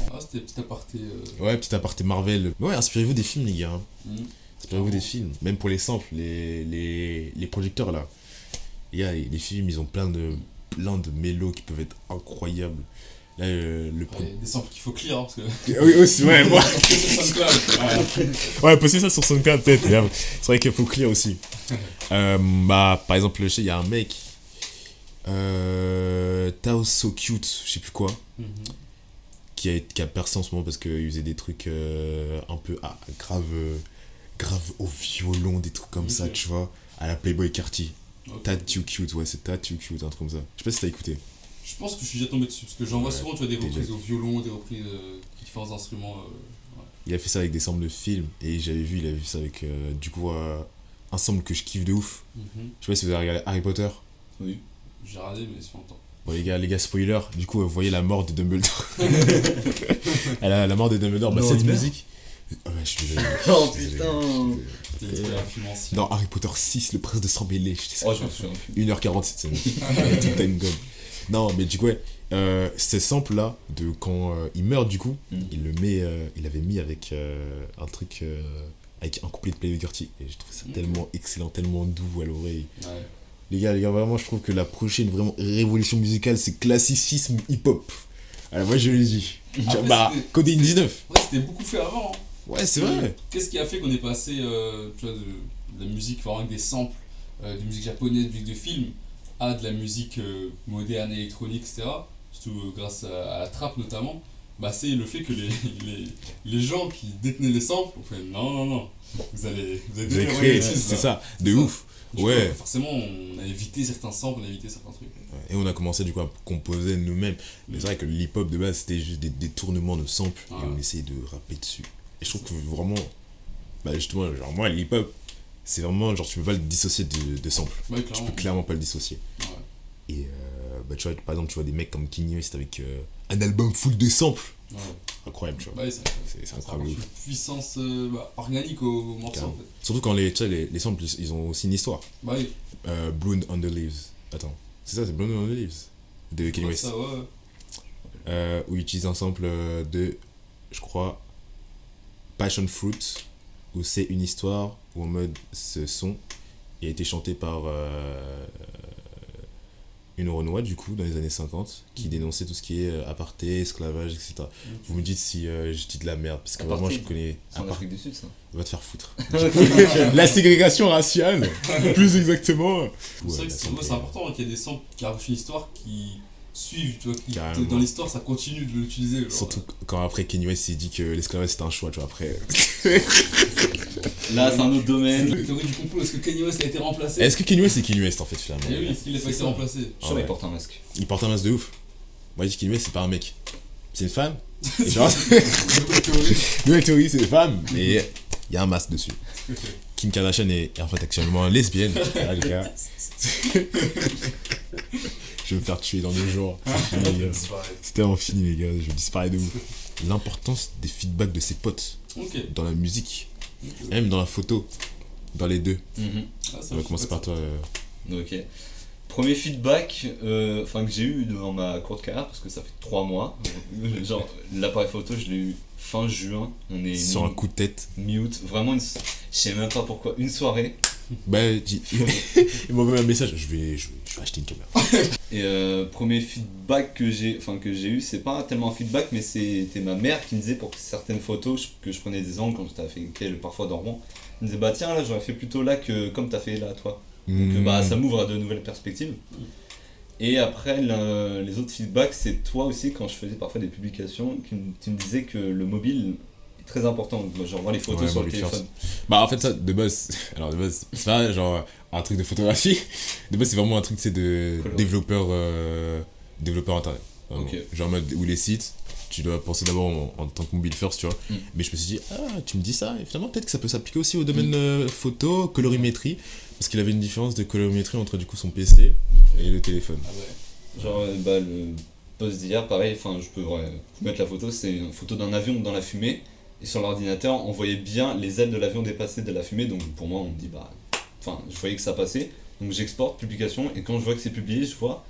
B: vois.
C: C'était petit aparté.
B: Ouais, petit aparté Marvel. Ouais, inspirez-vous des films, les gars. Inspirez-vous des films. Même pour les samples, les projecteurs là. Les films, ils ont plein de mélos qui peuvent être incroyables. Là,
C: des samples qu'il faut clear, parce que...
B: Oui, aussi, ouais, moi...
C: Ouais,
B: postez ça sur SoundCloud, peut-être. C'est vrai qu'il faut clear aussi. Par exemple, il y a un mec... Tao So Cute, je sais plus quoi. Qui a percé en ce moment parce qu'il faisait des trucs un peu grave au violon, des trucs comme ça, tu vois. À la Playboy Carty. Too Cute, ouais, c'est Too Cute, un truc comme ça. Je sais pas si t'as écouté.
C: Je pense que je suis déjà tombé dessus, parce que j'en vois souvent, tu vois, des reprises au violon, des reprises de différents instruments.
B: Il a fait ça avec des samples de films, et il avait vu ça avec, un sample que je kiffe de ouf. Je sais pas si vous avez regardé Harry Potter.
C: Oui, j'ai regardé, mais c'est longtemps.
B: Bon les gars, spoiler, du coup, vous voyez la mort de Dumbledore. la mort de Dumbledore, cette musique... Ouais, je suis désolé.
D: Oh putain.
B: Dans Harry Potter 6, le prince de sang mêlé,
D: je me souviens.
B: 1h47, c'est tout time gun. Non, mais du coup, ouais, Ces samples là de quand il meurt du coup, il avait mis avec un truc avec un couplet de Playboi Carti et je trouve ça tellement excellent, tellement doux à l'oreille.
C: Ouais.
B: Les gars, vraiment je trouve que la prochaine vraiment révolution musicale c'est classicisme hip-hop. Alors moi je le dis. Codeine 19.
C: Ouais, c'était beaucoup fait avant. Hein.
B: Ouais, c'est vrai.
C: Qu'est-ce qui a fait qu'on est passé tu vois, de la musique avec des samples, de musique japonaise, de musique de film, à de la musique moderne, électronique, etc. Surtout grâce à la trappe notamment. C'est le fait que les gens qui détenaient les samples ont fait non, vous allez
B: créer, c'est ça, de ouf. Ouais.
C: Coup, forcément, on a évité certains samples, on a évité certains trucs.
B: Et on a commencé du coup à composer nous-mêmes. Mais c'est vrai que l'hip-hop de base c'était juste des tournements de samples et on essayait de rapper dessus. Et je trouve que vraiment, justement, genre moi l'hip-hop, c'est vraiment genre tu peux pas le dissocier de samples.
C: Ouais,
B: tu peux clairement pas le dissocier.
C: Ouais.
B: Et tu vois, par exemple, tu vois des mecs comme Kanye West avec un album full de samples.
C: Ouais.
B: Incroyable, tu vois.
C: Ouais,
B: c'est incroyable.
C: Une puissance organique au morceau en fait.
B: Surtout quand les samples ils ont aussi une histoire.
C: Bah oui.
B: Blood on the Leaves. Attends, c'est ça, c'est Blood on the Leaves de Kanye West.
C: Ça, ouais.
B: Où il utilise un sample de, je crois, Passion Fruit, où c'est une histoire où en mode ce son a été chanté par une Renoir du coup dans les années 50 qui dénonçait tout ce qui est aparté, esclavage, etc. Vous me dites si je dis de la merde parce que vraiment je connais.
D: C'est en Afrique du Sud ça.
B: Va te faire foutre. La ségrégation raciale, plus exactement.
C: C'est vrai que c'est important qu'il y ait des samples qui racontent une histoire qui suivent, tu vois, dans l'histoire ça continue de l'utiliser.
B: Surtout quand après Kanye West s'est dit que l'esclavage c'était un choix, tu vois, après.
D: Là c'est un autre domaine.
C: La théorie du complot, est-ce que Kanye West a été remplacé?
B: Est-ce que Kanye West c'est Kanye West en fait finalement?
C: Oui, est-ce qu'il n'a pas été remplacé?
D: Je crois qu'il porte un masque.
B: Il porte un masque de ouf. Moi je dis Kanye West c'est pas un mec. C'est une femme. Et genre. Nouvelle théorie c'est une femme. Mais il y a un masque dessus. Kim Kardashian est en fait actuellement lesbienne. Ah, les gars. Je vais me faire tuer dans 2 jours. C'est tellement fini les gars, je vais disparaître de ouf. L'importance des feedbacks de ses potes dans la musique, même dans la photo, dans les deux. On va commencer par toi.
D: Ok. Premier feedback que j'ai eu dans ma courte carrière, parce que ça fait 3 mois. Genre, l'appareil photo, je l'ai eu fin juin. On est
B: sur un coup de tête.
D: Mi-août. Vraiment, je sais même pas pourquoi. Une soirée.
B: Il m'a envoyé un message. Je vais acheter une caméra.
D: Et premier feedback que j'ai eu, c'est pas tellement un feedback, mais c'était ma mère qui me disait pour certaines photos que je prenais des angles quand j'étais fait parfois dormant. Elle me disait tiens là j'aurais fait plutôt là que comme t'as fait là toi. Donc ça m'ouvre à de nouvelles perspectives. Et après les autres feedbacks c'est toi aussi quand je faisais parfois des publications tu me disais que le mobile est très important, genre voir les photos sur le téléphone.
B: En fait ça de base c'est pas genre un truc de photographie, de base c'est vraiment un truc de développeur internet. Genre en mode où les sites tu dois penser d'abord en tant que mobile first, tu vois. Mais je me suis dit, tu me dis ça, et finalement peut-être que ça peut s'appliquer aussi au domaine photo, colorimétrie, parce qu'il avait une différence de colorimétrie entre du coup son PC et le téléphone.
D: Genre le post d'hier, pareil, je peux vous mettre la photo, c'est une photo d'un avion dans la fumée, et sur l'ordinateur on voyait bien les ailes de l'avion dépasser de la fumée, donc pour moi on me dit je voyais que ça passait, donc j'exporte, publication, et quand je vois que c'est publié, je vois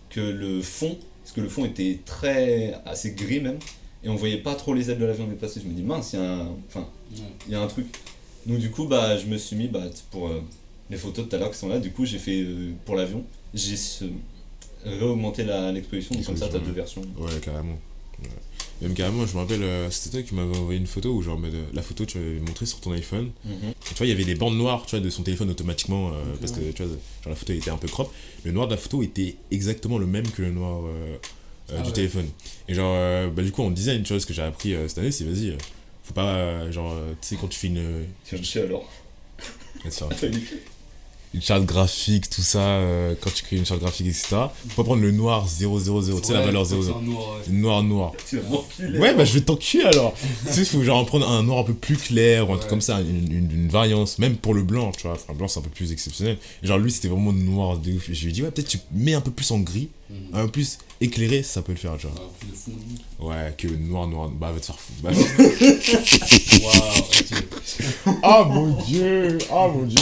D: que le fond, parce que le fond était assez gris même, et on voyait pas trop les ailes de l'avion dépasser. Je me dis mince, il y a un truc. Donc du coup je me suis mis pour les photos de tout à l'heure qui sont là, du coup j'ai fait pour l'avion, j'ai réaugmenté l'exposition, donc comme ça t'as 2 versions.
B: Ouais, carrément. Ouais. Même carrément, je me rappelle, c'était toi qui m'avais envoyé une photo où genre la photo tu m'avais montré sur ton iPhone. Et tu vois, il y avait les bandes noires, tu vois, de son téléphone automatiquement parce que tu vois, genre la photo était un peu crop. Le noir de la photo était exactement le même que le noir du téléphone. Et genre du coup, en design, tu vois, ce que j'ai appris cette année, c'est vas-y, faut pas tu sais quand tu fais
D: Tu sais alors.
B: Une charte graphique, tout ça, quand tu crées une charte graphique, etc. Faut pas prendre le noir 000, tu sais la valeur 0. Noir.
D: Tu vas m'enculer.
B: Ouais, je vais t'enculer alors. Tu sais, faut genre prendre un noir un peu plus clair ou un truc comme ça, une variance, même pour le blanc, tu vois. Le blanc c'est un peu plus exceptionnel. Et genre lui c'était vraiment noir de ouf. Et je lui ai dit, peut-être tu mets un peu plus en gris, un peu plus éclairé, ça peut le faire, tu vois. Ouais, que noir, va te faire foutre. Oh mon dieu,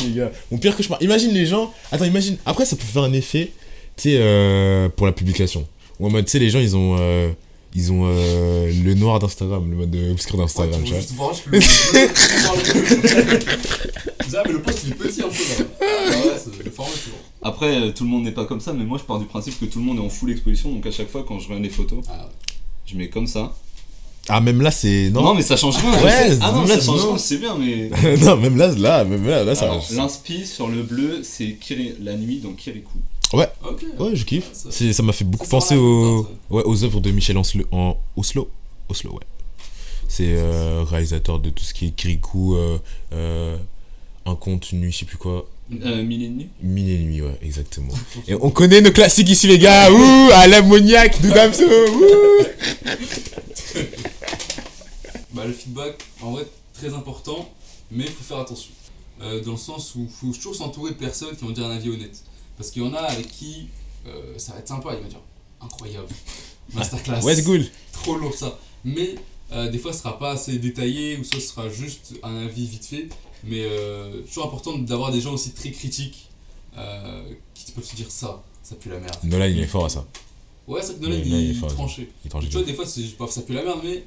B: les gars. Mon pire cauchemar. Imagine les gens. Attends, imagine. Après, ça peut faire un effet, tu sais, pour la publication. Ou en mode, tu sais, les gens, ils ont le noir d'Instagram, le mode obscur d'Instagram, tu vois.
C: Juste voir mais le post il est petit un peu là. Ouais, c'est le format tu vois.
D: Après, tout le monde n'est pas comme ça, mais moi je pars du principe que tout le monde est en full exposition, donc à chaque fois quand je regarde les photos, je mets comme ça.
B: Ah, même là, c'est.
D: Non, mais ça change rien.
B: Ouais,
D: ah non,
B: là,
D: ça change
B: non.
D: rien, c'est bien, mais.
B: Non, même là, ça.
D: Alors, l'inspi sur le bleu, c'est la nuit dans Kirikou.
B: Ouais,
C: Ok.
B: ouais, je kiffe. Ça m'a fait beaucoup
C: Ça
B: penser
C: sera
B: aux œuvres de Michel Oslo, ouais. C'est réalisateur de tout ce qui est Kirikou, Un conte, une nuit, je sais plus quoi.
D: Mille et nuits.
B: Mille et nuits, ouais, exactement. Et on connaît nos classiques ici, les gars. Ouh, à l'ammoniaque de Damso.
C: Bah, le feedback, en vrai, très important, mais il faut faire attention. Dans le sens où il faut toujours s'entourer de personnes qui vont dire un avis honnête. Parce qu'il y en a avec qui ça va être sympa, ils vont dire incroyable, masterclass,
B: Ouais, c'est cool.
C: trop lourd ça. Mais des fois, ce sera pas assez détaillé ou ça sera juste un avis vite fait. Mais toujours important d'avoir des gens aussi très critiques qui peuvent se dire ça pue la merde.
B: Nolan, il est fort à ça.
C: Ouais, c'est que Nolan, il est tranché. Tu vois, des fois, c'est pas ça pue la merde, mais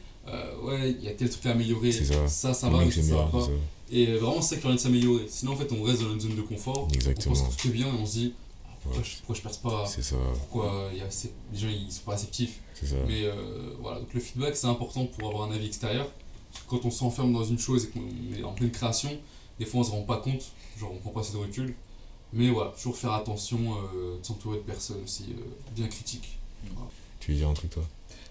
C: ouais, il y a tel truc à améliorer.
B: C'est ça.
C: Ça va, ça va pas. Et vraiment, c'est ça qui permet de s'améliorer. Sinon, en fait, on reste dans notre zone de confort.
B: Exactement.
C: On pense que tout est bien et on se dit pourquoi je perce pas.
B: C'est ça.
C: Pourquoi les gens ils sont pas réceptifs.
B: C'est ça.
C: Mais voilà, donc le feedback c'est important pour avoir un avis extérieur. Parce que quand on s'enferme dans une chose et qu'on est en pleine création, des fois on se rend pas compte, genre on prend pas assez de recul. Mais voilà, toujours faire attention de s'entourer de personnes aussi bien critiques. Voilà.
B: Tu veux dire un truc toi?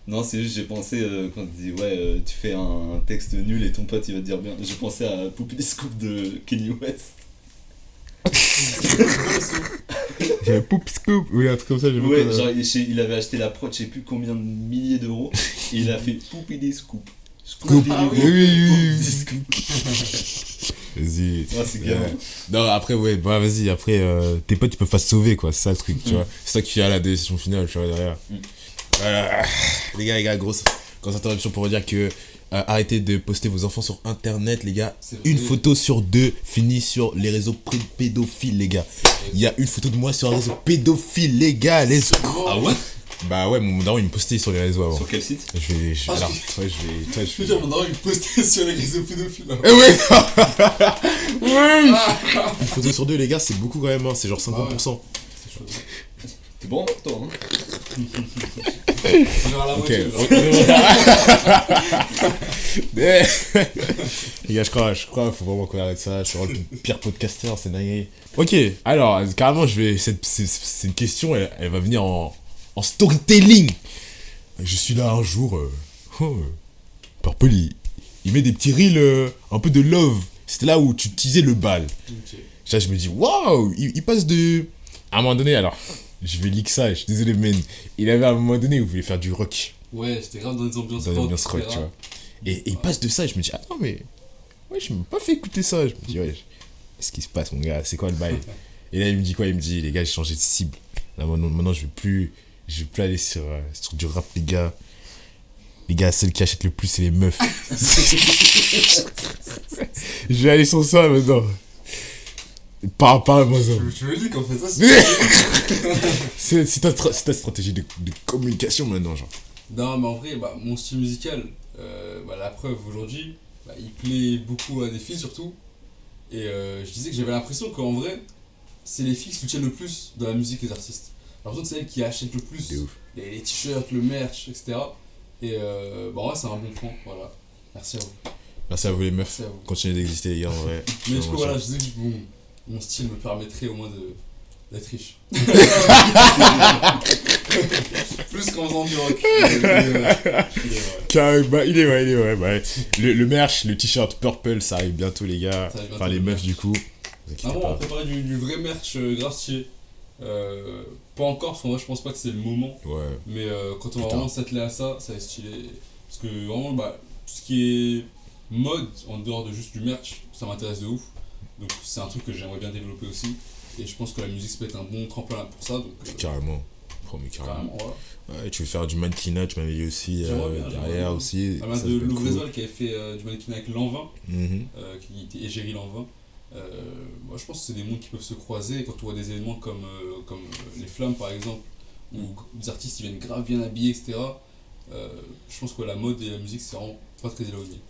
D: Non, c'est juste, j'ai pensé quand tu dis ouais, tu fais un texte nul et ton pote il va te dire bien. J'ai pensé à Poupée Scoop de Kanye West.
B: J'ai un Poop Scoop, oui, un truc comme ça, j'ai
D: ouais, genre il avait acheté la prod, je sais plus combien de milliers d'euros, et il a fait Poupée Scoop.
B: Scoop, oui. Vas-y.
D: Ah, c'est bien.
B: Non, après, ouais, bah vas-y, après, tes potes ils peuvent pas se sauver, quoi, c'est ça le truc, tu vois. C'est ça qui fait à la décision finale, tu vois, derrière. Les gars, grosse interruption pour dire que arrêtez de poster vos enfants sur internet, les gars. Une photo sur deux finit sur les réseaux pédophiles, les gars. Il y a une photo de moi sur un réseau pédophile, les gars.
D: Ah ouais?
B: Bah ouais, mon daron il me postait sur les réseaux avant.
D: Sur quel site?
B: Je vais
C: dire, mon daron il me postait sur les réseaux pédophiles.
B: Ouais. Une photo sur deux, les gars, c'est beaucoup quand même, hein. C'est genre 50%.
C: C'est chaud.
D: T'es bon pour toi, hein?
B: Ok. Les gars, je crois, faut vraiment qu'on arrête ça. Je suis vraiment le pire podcasteur, c'est dingue. Ok, alors, carrément, c'est une question, elle va venir en storytelling. Je suis là un jour, Purple, il met des petits reels, un peu de love. C'était là où tu utilisais le bal. Okay. Là, je me dis, waouh, il passe de... À un moment donné, alors... Je vais leak ça, je suis désolé, mais il avait à un moment donné où il voulait faire du rock.
C: Ouais, j'étais grave dans des ambiances rock.
B: Dans des ambiances rock, tu vois. Et il passe de ça, et je me dis, attends, mais. Ouais, je m'ai pas fait écouter ça. Je me dis, ouais, qu'est-ce qui se passe, mon gars? C'est quoi le bail? Et là, il me dit quoi? Il me dit, les gars, j'ai changé de cible. Là, maintenant, je vais plus aller sur du rap, les gars. Les gars, celles qui achètent le plus, c'est les meufs. Je vais aller sur ça maintenant. Pas moi ça.
C: Je me dis qu'on fait ça.
B: C'est ta stratégie de communication maintenant, genre.
C: Non, mais en vrai, mon style musical, la preuve aujourd'hui, il plaît beaucoup à des filles surtout. Et je disais que j'avais l'impression qu'en vrai, c'est les filles qui soutiennent le plus dans la musique les artistes. J'ai l'impression que c'est elles qui achètent le plus les t-shirts, le merch, etc. Et ouais, c'est un bon point, voilà. Merci à vous.
B: Merci à vous les meufs. Continuez d'exister les gars, en vrai.
C: Mais du coup, voilà, je disais que mon style me permettrait au moins d'être riche. Plus qu'en faisant du rock.
B: Il est vrai. Le merch, le t-shirt Purple, ça arrive bientôt les gars. Enfin les meufs du coup.
C: On va préparer du vrai merch grave stylé. Pas encore, parce qu'en vrai je pense pas que c'est le moment.
B: Ouais.
C: Mais quand on va vraiment s'atteler à ça, ça va être stylé. Parce que vraiment, tout ce qui est mode, en dehors de juste du merch, ça m'intéresse de ouf. Donc c'est un truc que j'aimerais bien développer aussi. Et je pense que la musique ça peut être un bon tremplin pour ça. Donc,
B: carrément. Carrément.
C: Voilà.
B: Ouais, tu veux faire du mannequinat, tu m'avais dit aussi derrière aussi.
C: À de Louvresol qui avait fait du mannequinat avec Lanvin, qui était Égérie Lanvin. Moi je pense que c'est des mondes qui peuvent se croiser. Et quand on voit des événements comme les Flammes par exemple, où des artistes ils viennent grave bien habillés, etc. Je pense que la mode et la musique, c'est vraiment pas très éloigné.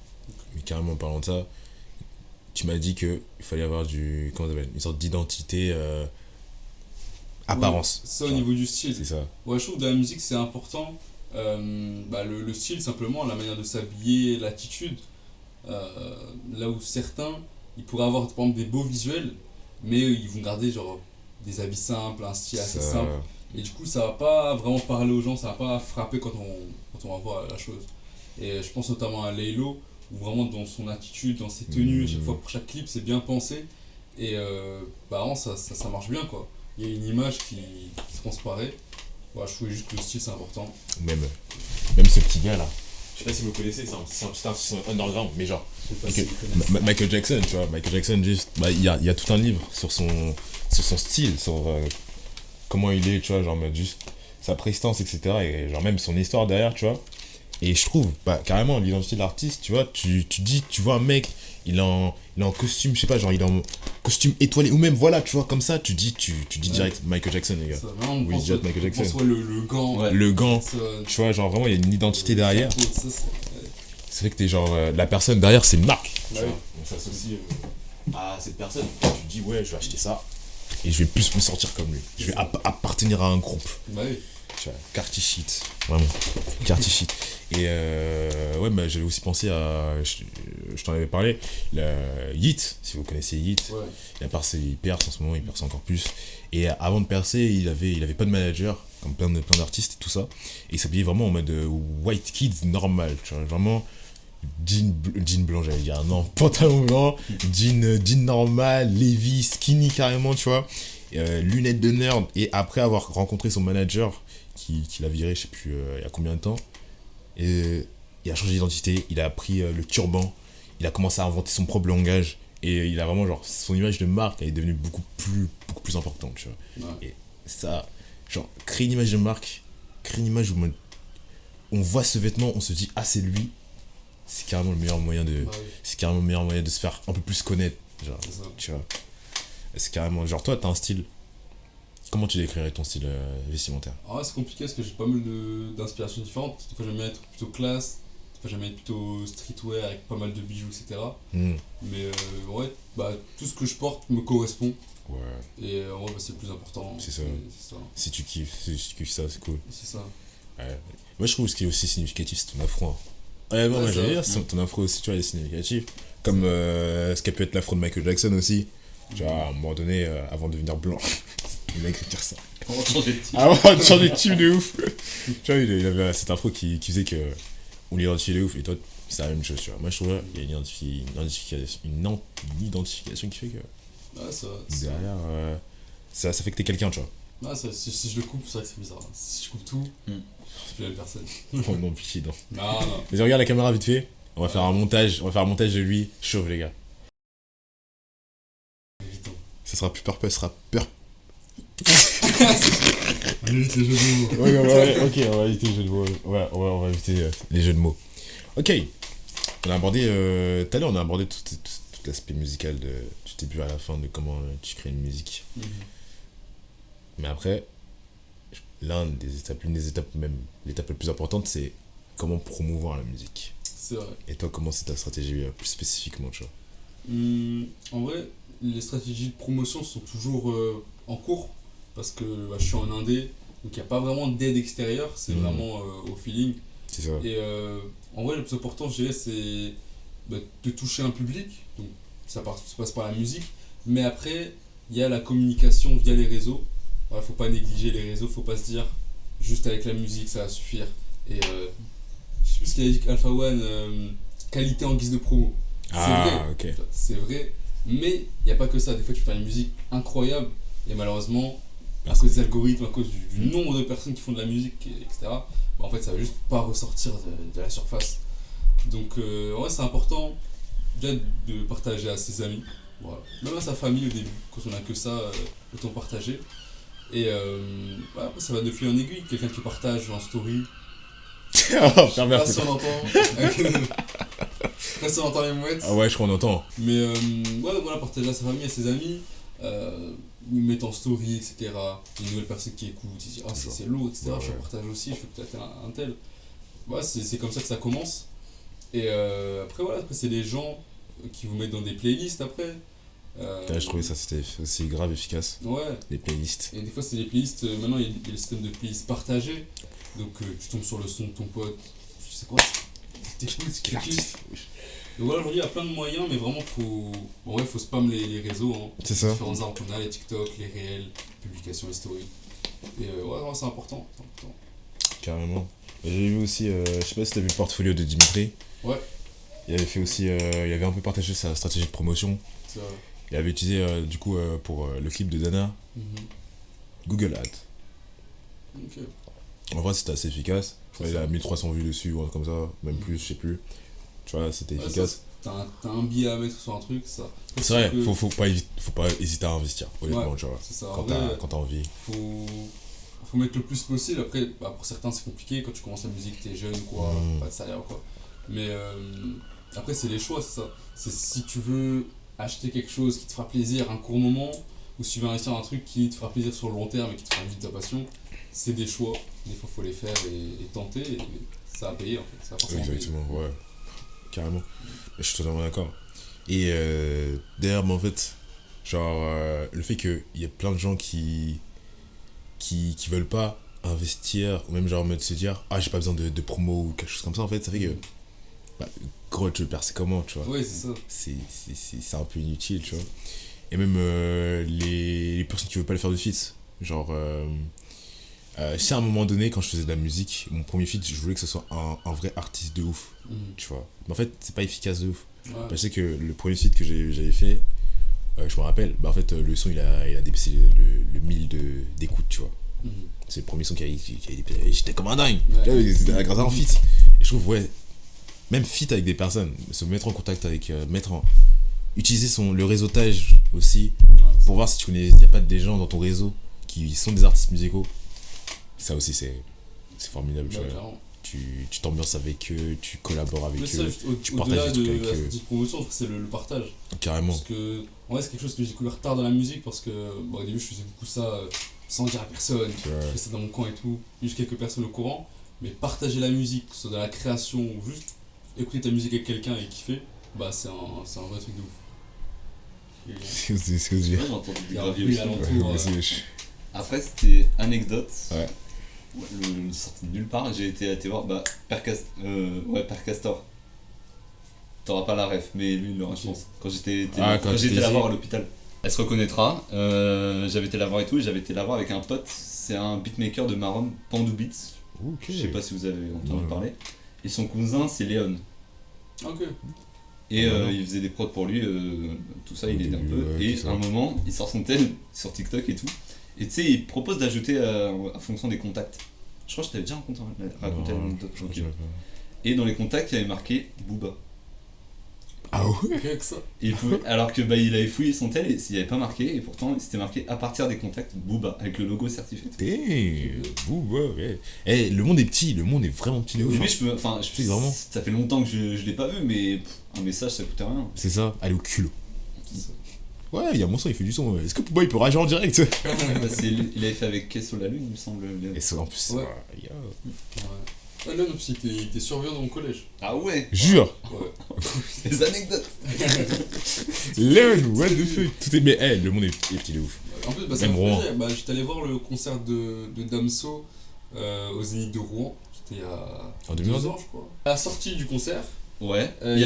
B: Mais carrément, en parlant de ça, tu m'as dit qu'il fallait avoir une sorte d'identité apparence.
C: Ouais, ça au niveau du style.
B: C'est ça.
C: Ouais, je trouve que dans la musique, c'est important. Le style, simplement, la manière de s'habiller, l'attitude. Là où certains, ils pourraient avoir par exemple des beaux visuels, mais ils vont garder genre des habits simples, un style assez simple. Et du coup, ça va pas vraiment parler aux gens, ça va pas frapper quand on va voir la chose. Et je pense notamment à Laylo, où vraiment dans son attitude, dans ses tenues, à chaque fois pour chaque clip, c'est bien pensé. Et vraiment, ça marche bien quoi. Il y a une image qui transparaît. Ouais, je trouvais juste que le style c'est important.
B: Même ce petit gars là. Je sais pas si vous le connaissez, c'est un artiste underground, mais genre. Michael Jackson, tu vois. Michael Jackson, juste. Il y a tout un livre sur son style, sur comment il est, tu vois, genre, juste sa prestance, etc. Et genre, même son histoire derrière, tu vois. Et je trouve, carrément, l'identité de l'artiste, tu vois, tu vois un mec, il est en costume, je sais pas, genre, il est en costume étoilé, ou même, voilà, tu vois, comme ça, tu dis direct Michael Jackson, les gars.
C: Oui,
B: direct Michael Jackson.
C: Le gant.
B: Ouais. Le gant, tu vois, genre, vraiment, il y a une identité derrière. C'est vrai que t'es genre, la personne derrière, c'est une marque. Tu vois. On s'associe à cette personne, tu dis, ouais, je vais acheter ça, et je vais plus me sentir comme lui. Je vais appartenir à un groupe.
C: Bah oui.
B: Carty shit, vraiment, Carty shit. Et j'avais aussi pensé à, je t'en avais parlé, Yeat, si vous connaissez Yeat.
C: Ouais.
B: Il perce en ce moment, il perce encore plus. Et avant de percer, il avait pas de manager, comme plein d'artistes et tout ça. Et il s'habillait vraiment en mode white kids normal, tu vois, vraiment jean blanc, j'allais dire, non, pantalon blanc, jean normal, Levi's, skinny carrément, tu vois. Lunettes de nerd. Et après avoir rencontré son manager, qui l'a viré, je sais plus il y a combien de temps, et il a changé d'identité, il a pris le turban, il a commencé à inventer son propre langage, et il a vraiment genre son image de marque elle est devenue beaucoup plus importante, tu vois. Ouais. Et ça, genre, créer une image de marque, créer une image où on voit ce vêtement, on se dit ah c'est lui, c'est carrément le meilleur moyen de se faire un peu plus connaître, genre, tu vois. C'est carrément genre, toi t'as un style. Comment tu décrirais ton style vestimentaire?
C: Ah ouais, c'est compliqué parce que j'ai pas mal d'inspirations différentes. Des fois j'aime bien être plutôt classe, des fois j'aime bien être plutôt streetwear avec pas mal de bijoux, etc. Mais tout ce que je porte me correspond.
B: Ouais.
C: Et c'est le plus important.
B: C'est ça. Si tu kiffes ça, c'est cool.
C: C'est ça.
B: Ouais. Moi je trouve ce qui est aussi significatif, c'est ton afro. Ouais, moi j'allais dire, ton afro aussi, tu vois, il est significatif. Comme ce qu'a pu être l'afro de Michael Jackson aussi. Tu vois, à un moment donné, avant de devenir blanc. Il m'a écrit ça.
D: Avant de changer de type.
B: Avant de changer de type de ouf. Tu vois, il avait cette info qui faisait que on l'identifiait de ouf. Et toi, c'est la même chose, tu vois. Moi, je trouve qu'il y a une identification qui fait que.
C: Ouais, ça va.
B: Derrière, ça fait que t'es quelqu'un, tu vois.
C: Ouais, si je le coupe, c'est vrai que c'est bizarre. Si je coupe tout, je suis plus la personne.
B: Oh non, pitié, non.
C: Non.
B: Vas-y, regarde la caméra vite fait. On va faire un montage de lui chauve, les gars. Ça sera plus purple, ça sera purple.
C: On évite les jeux de mots.
B: Ok, on va éviter les jeux de mots. Ouais, on va éviter les jeux de mots. Ok. On a abordé, tout à l'heure, on a abordé tout l'aspect musical du début à la fin de comment tu crées une musique. Mais après, l'une des étapes la plus importante, c'est comment promouvoir la musique.
C: C'est vrai.
B: Et toi, comment c'est ta stratégie plus spécifiquement, tu vois?
C: En vrai, les stratégies de promotion sont toujours en cours parce que je suis en indé, donc il n'y a pas vraiment d'aide extérieure, c'est vraiment au feeling.
B: C'est ça.
C: Et en vrai, le plus important, je dirais, c'est de toucher un public, donc ça passe par la musique, mais après, il y a la communication via les réseaux. Il ne faut pas négliger les réseaux, faut pas se dire juste avec la musique ça va suffire. Et je sais plus ce qu'il a dit Alpha One, qualité en guise de promo. C'est vrai,
B: ok.
C: C'est vrai, mais il n'y a pas que ça. Des fois, tu fais une musique incroyable et malheureusement, à cause des algorithmes, à cause du nombre de personnes qui font de la musique, etc., en fait, ça va juste pas ressortir de la surface. Donc, c'est important déjà de partager à ses amis, voilà. Même à sa famille au début, quand on a que ça, autant partager. Et ça va de fil en aiguille, quelqu'un qui partage en story. Pas si on entend. Pas si on entend les mouettes.
B: Ah ouais, je crois qu'on entend.
C: Mais partager à sa famille, à ses amis. Ils mettent en story, etc. Une nouvelle personne qui écoute, ils disent c'est lourd, etc. Je partage aussi, je fais peut-être un tel. Ouais, c'est comme ça que ça commence. Et après, voilà, c'est des gens qui vous mettent dans des playlists après.
B: Je trouvais ça c'était aussi grave efficace.
C: Ouais.
B: Les playlists.
C: Et des fois, c'est des playlists. Maintenant, il y a le système de playlists partagées. Donc, tu tombes sur le son de ton pote. Je sais quoi, t'écoutes, tu kiffes. Donc voilà, aujourd'hui, il y a plein de moyens, mais vraiment, faut spam les réseaux. Hein.
B: C'est ça.
C: Différents arbres qu'on a, les TikTok, les réels, publications, les stories. Et ouais, c'est important.
B: Carrément. J'ai vu aussi, je sais pas si t'as vu le portfolio de Dimitri.
C: Ouais.
B: Il avait fait aussi, il avait un peu partagé sa stratégie de promotion.
C: C'est vrai.
B: Il avait utilisé du coup pour le clip de Dana, Google Ads.
C: Ok.
B: En vrai c'était assez efficace. Il a 1300 vues dessus ou un truc comme ça, même plus, je sais plus. Tu vois, c'était efficace.
C: T'as un billet à mettre sur un truc, ça.
B: C'est vrai, faut pas hésiter à investir, honnêtement, tu vois.
C: C'est ça.
B: Quand t'as envie.
C: Faut mettre le plus possible. Après, pour certains c'est compliqué, quand tu commences la musique, t'es jeune ou quoi, pas de salaire ou quoi. Mais après c'est les choix, c'est ça. C'est si tu veux acheter quelque chose qui te fera plaisir un court moment, ou si tu veux investir dans un truc qui te fera plaisir sur le long terme et qui te fera vivre ta passion, c'est des choix. Des fois faut les faire et tenter, et ça a payé en fait. Ça a forcément
B: exactement, payé. Ouais. Carrément. Je suis totalement d'accord. Et d'ailleurs, en fait, genre, le fait qu'il y ait plein de gens qui veulent pas investir, ou même genre en mode se dire j'ai pas besoin de promo ou quelque chose comme ça, en fait, ça fait que gros, tu veux percer comment, tu vois.
C: Ouais, c'est ça.
B: C'est un peu inutile, tu vois. Et même les personnes qui veulent pas le faire de feat, genre si à un moment donné, quand je faisais de la musique, mon premier feat, je voulais que ce soit un vrai artiste de ouf, tu vois. Mais en fait, c'est pas efficace de ouf. Parce que je sais que le premier feat que j'avais fait, je me rappelle, en fait, le son il a dépassé le 1000 d'écoute, tu vois. C'est le premier son qui a dépassé. J'étais comme un dingue, c'était grâce à un feat. Et je trouve, même feat avec des personnes, se mettre en contact avec, utiliser le réseautage aussi, pour voir si tu connais, il n'y a pas des gens dans ton réseau qui sont des artistes musicaux. Ça aussi, c'est formidable, tu vois. Tu t'ambiances avec eux, tu collabores avec eux, tu partages des trucs avec eux.
C: Au-delà de la promotion, c'est le partage.
B: Carrément.
C: Parce que, en vrai, c'est quelque chose que j'ai découvert tard dans la musique, parce que, au début, je faisais beaucoup ça sans dire à personne. Je faisais ça dans mon coin et tout, juste quelques personnes au courant. Mais partager la musique, que ce soit dans la création, ou juste écouter ta musique avec quelqu'un et kiffer, c'est un vrai truc de ouf.
B: C'est ce que je dis.
D: J'ai entendu des graviers
C: aussi.
D: Après, c'était anecdote.
B: Ouais.
D: Le sorti de nulle part. J'ai été voir Père Castor. T'auras pas la ref, mais lui il l'aura, je pense. Quand j'étais la voir à l'hôpital. Elle se reconnaîtra. J'avais été la voir et tout. J'avais été la voir avec un pote. C'est un beatmaker de Maroc, Pandou Beats.
B: Okay.
D: Je sais pas si vous avez entendu parler. Et son cousin, c'est Léon.
C: Ok.
D: Et il faisait des prods pour lui, tout ça, il aidait un peu. Et à un moment, il sort son tel sur TikTok et tout. Et tu sais, il propose d'ajouter en fonction des contacts. Je crois que je t'avais déjà raconté l'anecdote. Et dans les contacts, il y avait marqué Booba.
B: Ah ouais.
C: Avec ça.
D: Alors que il avait fouillé son tel et s'il n'y avait pas marqué, et pourtant c'était marqué à partir des contacts Booba, avec le logo certifié.
B: Booba, ouais. Le monde est petit, le monde est vraiment petit de ouf.
D: Vraiment. Ça fait longtemps que je l'ai pas vu, mais un message ça coûtait rien.
B: C'est ça, allez au culot. Ouais, il y a mon son, il fait du son. Est-ce que Booba il peut rager en direct?
D: Il avait fait avec Kesso la Lune, il me semble.
B: Et ça en plus,
C: ouais. Là, non, il était surveillant dans mon collège.
D: Ah ouais.
B: Jure.
C: Ouais.
D: Des anecdotes.
B: Léon, what the fuck. Tout est... Mais le monde est petit de ouf.
C: En plus, ça me fait plaisir. J'étais allé voir le concert de Damso au Zénith de Rouen. C'était
B: en
C: 2 ans, je crois. À la sortie du concert,
D: ouais.
C: Il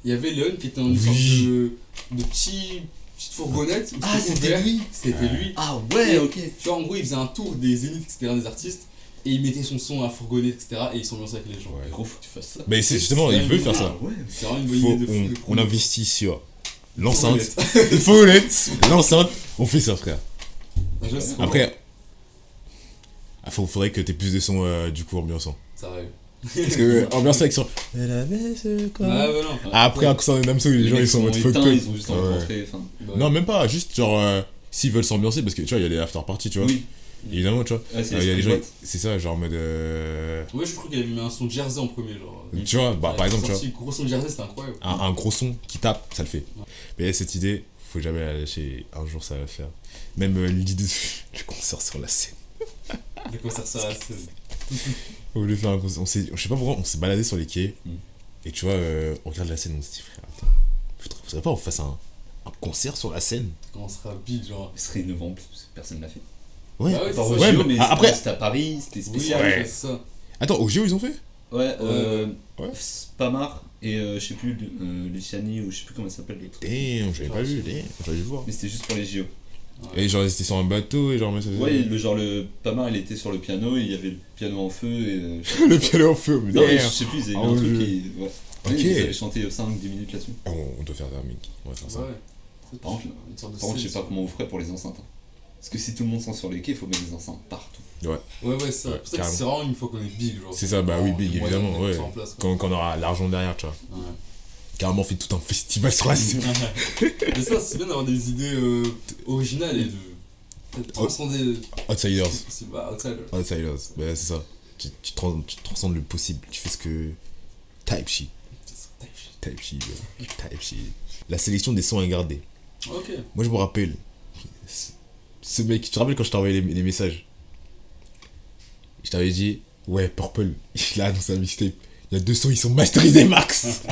C: y avait Léon qui était dans une sorte de petite fourgonnette.
D: C'était lui.
C: C'était lui.
D: Ah ouais, ok.
C: Tu vois, en gros, il faisait un tour des Zéniths, etc., des artistes. Et il mettait son son à la fourgonnette, etc. Et il s'ambiançait avec les gens.
D: Ouais, gros, faut que tu fasses ça.
B: Mais c'est justement, il veut faire ça.
C: Ouais. C'est vraiment une bonne idée de fou.
B: On investit sur l'enceinte, fourgonnette, l'enceinte, on fait ça, frère. Après, faudrait que t'aies plus de son du coup ambiançant.
C: Ça arrive.
B: Parce que ambiance avec son. Après un concert de Damso, les gens ils sont en mode fuck up.
D: Ils sont juste rencontrés.
B: Non, même pas, juste genre s'ils veulent s'ambiancer, parce que tu vois, il y a les after parties, tu vois.
D: Oui.
B: Évidemment, tu vois.
D: Il
B: y a des gens, c'est ça, genre en mode.
C: Ouais, je crois qu'il avait mis un son Jersey en premier, genre.
B: Tu vois, par exemple, tu vois.
C: Gros son Jersey, c'était incroyable.
B: Un gros son qui tape, ça le fait. Mais cette idée, faut jamais la lâcher. Un jour, ça va le faire. Même l'idée de le concert sur la scène.
C: Le concert sur la scène.
B: On voulait faire un concert. Je sais pas pourquoi, on s'est baladé sur les quais. Et tu vois, on regarde la scène, on se dit, frère, attends, faudrait pas qu'on fasse un concert sur la scène.
C: Comment on sera big, genre.
D: Ce serait innovant, parce que personne l'a fait.
B: Ouais,
C: bah ouais,
D: Pas
C: c'est
D: au
C: ça.
D: JO, mais
B: après-
D: c'était à Paris, c'était spécial.
C: Oui,
B: Ouais.
C: c'est ça.
B: Attends, au JO, ils ont fait
D: Ouais,
B: Ouais.
D: Spamar et je sais plus, Luciani ou je sais plus comment ça s'appelle l'autre.
B: Damn, j'avais pas vu, j'avais dû voir.
D: Mais c'était juste pour les JO.
C: Ouais.
B: Et genre, c'était sur un bateau, et genre, mais ça faisait.
D: Ouais, le Pamar il était sur le piano, et il y avait le piano en feu et.
B: Le piano en feu, mais
D: Non, mais je
B: damn.
D: sais plus, il y a eu
B: Ah,
D: un truc
B: ouais.
D: et. Ouais.
B: Ok.
D: Oui, ils avaient chanté 5-10 minutes là-dessus.
B: Ah, on doit faire un mix, on va faire ça.
C: Ouais.
D: Par contre,
C: Une sorte de
D: Par contre, je sais
C: scène,
D: pas comment vous ferez pour les enceintes. Hein. Parce que si tout le monde sont sur les quais, il faut mettre des enceintes partout.
C: Ouais, c'est ça.
B: Ouais,
C: C'est pour ça que
B: carrément.
C: c'est vraiment une fois qu'on est big, genre.
B: C'est ça, bah oui, big,
C: les moyens
B: évidemment,
C: de mettre
B: ouais.
C: ça en place, quoi.
B: Quand on aura l'argent derrière, tu vois.
C: Ouais.
B: Carrément, on fait tout un festival sur la scène.
C: Mais ça, c'est bien d'avoir des idées originales et de peut-être transcender.
B: Outsiders.
C: C'est bah, outsider.
B: Outsiders, bah c'est ça. Tu transcendes le possible, tu fais ce que. Type shit. Type shit, type shit. La sélection des sons à garder.
C: Ok.
B: Moi, je me rappelle. Ce mec, tu te rappelles quand je t'ai envoyé les messages? Je t'avais dit, ouais, Purple, il a annoncé un mixtape. Il y a 2 sons, ils sont masterisés max.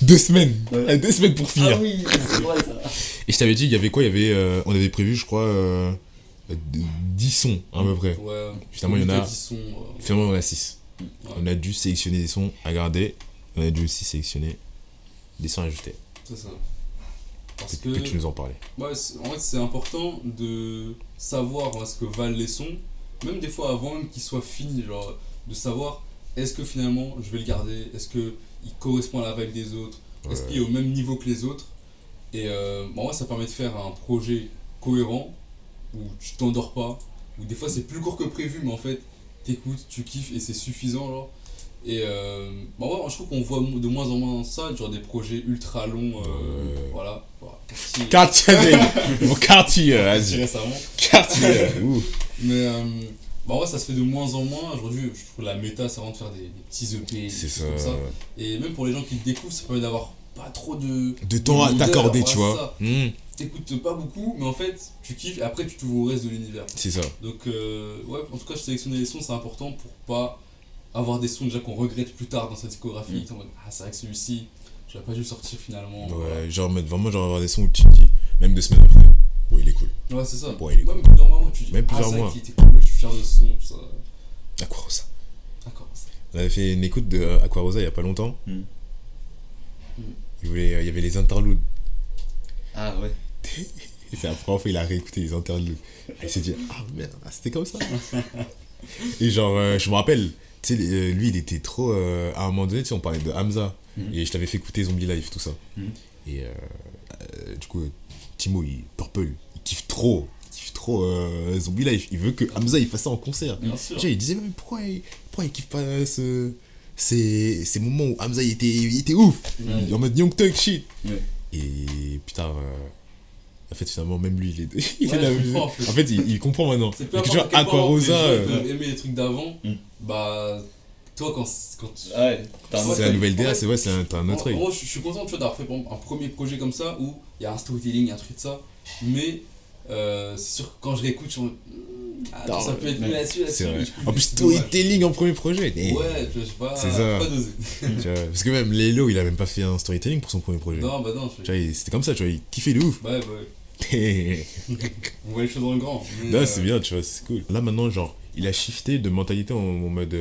B: 2 semaines.
D: Ouais.
B: 2 semaines pour finir.
D: Ah oui, c'est vrai ça.
B: Et je t'avais dit, il y avait quoi? Il y avait, on avait prévu, je crois, 10 sons à peu près.
C: Ouais.
B: Finalement, il y en a.
C: Qui sont,
B: Finalement, on a 6.
C: ouais.
B: On a dû sélectionner des sons à garder. On a dû aussi sélectionner des sons à ajouter.
C: C'est ça. Parce
B: Que tu nous en parlais.
C: Ouais, en fait, c'est important de savoir ce que valent les sons, même des fois avant même qu'ils soient finis, genre de savoir est-ce que finalement je vais le garder, est-ce qu'il correspond à la vibe des autres, est-ce
B: Ouais.
C: qu'il est au même niveau que les autres. Et moi, ça permet de faire un projet cohérent où tu t'endors pas, où des fois c'est plus court que prévu, mais en fait t'écoutes, tu kiffes et c'est suffisant. Genre. Et ouais, je trouve qu'on voit de moins en moins ça, genre des projets ultra longs. Voilà.
B: Quartier, mon quartier, vas-y.
C: Récemment.
B: Quartier, ouh.
C: Mais ouais, ça se fait de moins en moins. Aujourd'hui, je trouve la méta, c'est vraiment de faire des petits EP, des
B: C'est
C: choses
B: ça.
C: comme ça. Et même pour les gens qui le découvrent, ça permet d'avoir pas trop de
B: temps à
C: l'univers,
B: t'accorder,
C: ouais,
B: tu
C: c'est
B: vois.
C: ça.
B: Hmm,
C: T'écoutes pas beaucoup, mais en fait, tu kiffes et après tu t'ouvres au reste de l'univers.
B: c'est ça.
C: Donc, ouais, en tout cas, je sélectionner les sons, c'est important pour pas avoir des sons déjà qu'on regrette plus tard dans sa discographie. T'es en mode, ah, c'est vrai que celui-ci, j'aurais pas dû le sortir finalement.
B: Ouais, genre, vraiment, genre avoir des sons où tu te dis, même 2 semaines après, ouais, il est cool.
C: Ouais, c'est ça.
B: Ouais, il est
C: Même
B: cool.
C: plusieurs mois où tu dis,
B: Même
C: ah,
B: plusieurs
C: c'est vrai
B: mois.
C: qu'il était cool, je suis fier de ce son, tout ça.
B: Aquarosa.
C: D'accord.
B: On avait fait une écoute de Aquarosa il y a pas longtemps.
D: Hmm.
B: Il y avait les interludes.
D: Ah ouais.
B: Et c'est la première fois qu'il a réécouté les interludes. Et il s'est dit, ah merde, c'était comme ça. Et genre, je me rappelle, tu sais, lui il était trop. À un moment donné, tu sais, on parlait de Hamza. Et je t'avais fait écouter Zombie Life, tout ça. Et du coup, Timo, Purple, il kiffe trop. Zombie Life. Il veut que Hamza il fasse ça en concert.
C: Bien sûr.
B: Tu sais, il disait, mais pourquoi il kiffe pas ces moments où Hamza il était ouf.
C: Ouais.
B: En mode Young Thug shit.
D: Ouais.
B: Et putain, en fait, finalement, même lui, il
C: Ouais,
B: est là.
C: je comprends, en fait.
B: En fait, il comprend maintenant.
C: C'est peu
B: Et que tu
C: importe
B: vois,
C: à quel point
B: Aquarosa,
C: les gens peuvent aimer les trucs d'avant, bah toi quand tu...
D: Ouais, t'as un
C: Ouais,
B: c'est la nouvelle
C: en
B: DA,
C: fait,
B: t'as un autre œil.
C: Moi je suis content tu vois, d'avoir fait par exemple, un premier projet comme ça où il y a un storytelling, un truc de ça, mais c'est sûr que quand je réécoute, je me dis,
B: Non,
C: ça peut être mieux là-dessus,
B: C'est
C: là-dessus.
B: vrai.
C: mais du coup,
B: En plus,
C: c'est dommage.
B: storytelling en premier projet. Et-
C: Ouais, je sais pas,
B: C'est ça.
C: pas dosé.
B: tu vois, parce que même Lelo, il a même pas fait un storytelling pour son premier projet.
C: Non, bah non,
B: Tu vois, c'était comme ça, tu vois, il kiffait de ouf.
C: ouais, on voit les choses dans le grand. mais,
B: Là, c'est bien, tu vois, c'est cool. Là, maintenant, genre, il a shifté de mentalité en mode.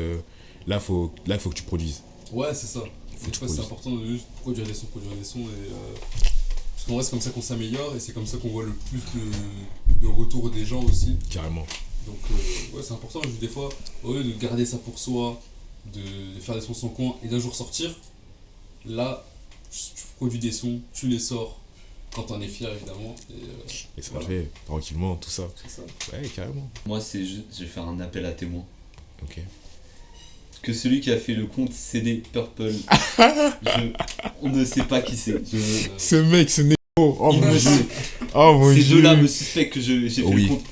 B: Là, faut que tu produises.
C: Ouais, c'est ça.
B: Faut
C: Des
B: que tu
C: fois, c'est
B: produises.
C: important de juste produire des sons et. Parce qu'en vrai, c'est comme ça qu'on s'améliore et c'est comme ça qu'on voit le plus de retour des gens aussi.
B: Carrément.
C: Donc, ouais, c'est important. Juste des fois, au lieu de garder ça pour soi, de faire des sons sans coin et d'un jour sortir, là, tu produis des sons, tu les sors quand t'en es fier évidemment.
B: Et ça
C: Voilà.
B: fait tranquillement, tout ça.
C: C'est ça.
B: Ouais, carrément.
D: Moi, c'est juste, je vais faire un appel à témoins.
B: Ok.
D: Que celui qui a fait le compte CD Purple, on ne sait pas qui c'est.
B: Ce mec, ce Néo. Oh
D: Il
B: mon
D: me
B: dieu.
D: sait.
B: Oh mon
D: Ces
B: dieu.
D: deux-là me suspectent que j'ai fait
B: Oui.
D: le compte.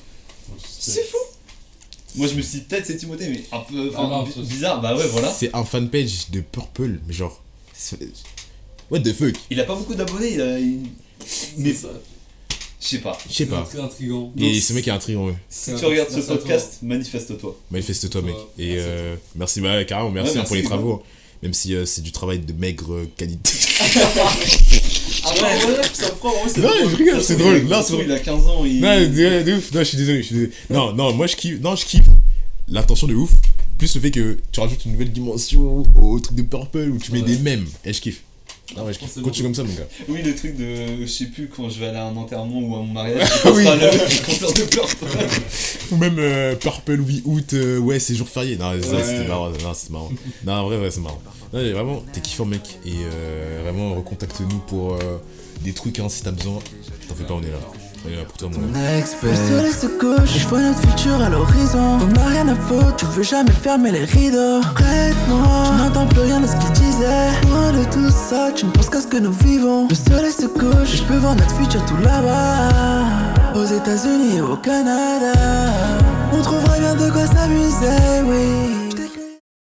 D: C'est fou. Moi, je me suis dit, peut-être c'est Timothée, mais un peu
C: non,
D: bizarre. Bah ouais, voilà.
B: C'est un fanpage de Purple, mais genre. What the fuck?
D: Il a pas beaucoup d'abonnés, Mais
C: ça.
D: je sais pas.
B: Je sais pas.
C: Très intriguant.
B: Et ce mec est intriguant, ouais.
D: Si tu regardes ce podcast, manifeste-toi.
B: Manifeste-toi, mec. Et merci, carrément,
D: Ouais,
B: pour les travaux. Même si c'est du travail de maigre qualité.
C: Ah ouais, ça prend, c'est
B: Non, je rigole, c'est drôle. Non, c'est
D: drôle. Il a 15 ans.
B: Non, de ouf. Non, je suis désolé. Non, moi je kiffe. Non, je kiffe l'intention de ouf. Plus le fait que tu rajoutes une nouvelle dimension au truc de Purple où tu mets des mèmes. Et je kiffe. Ah ouais, je kiffe. Continue comme ça, mon gars.
D: Oui, le truc de. Je sais plus quand je vais aller à un enterrement ou à mon mariage. Oui. Le concert de Purple.
B: Ou même Purple We Out. Ouais, c'est jour férié. Non, ça, c'était marrant. Non, c'est marrant. Non, en vrai, c'est marrant. Non, vraiment, t'es kiffant, mec. Et vraiment, recontacte-nous pour des trucs, hein, si t'as besoin. T'en fais pas, on est là. On est là pour toi, mon gars.
E: Le soleil se couche, je vois notre futur à l'horizon. On n'a rien à foutre, tu veux jamais fermer les rideaux. Prête-moi, tu n'entends plus rien de ce qu'il disait. Loin de tout ça, tu ne penses qu'à ce que nous vivons. Le soleil se couche, je peux voir notre futur tout là-bas. Aux États-Unis et au Canada, on trouverait bien de quoi s'amuser, oui.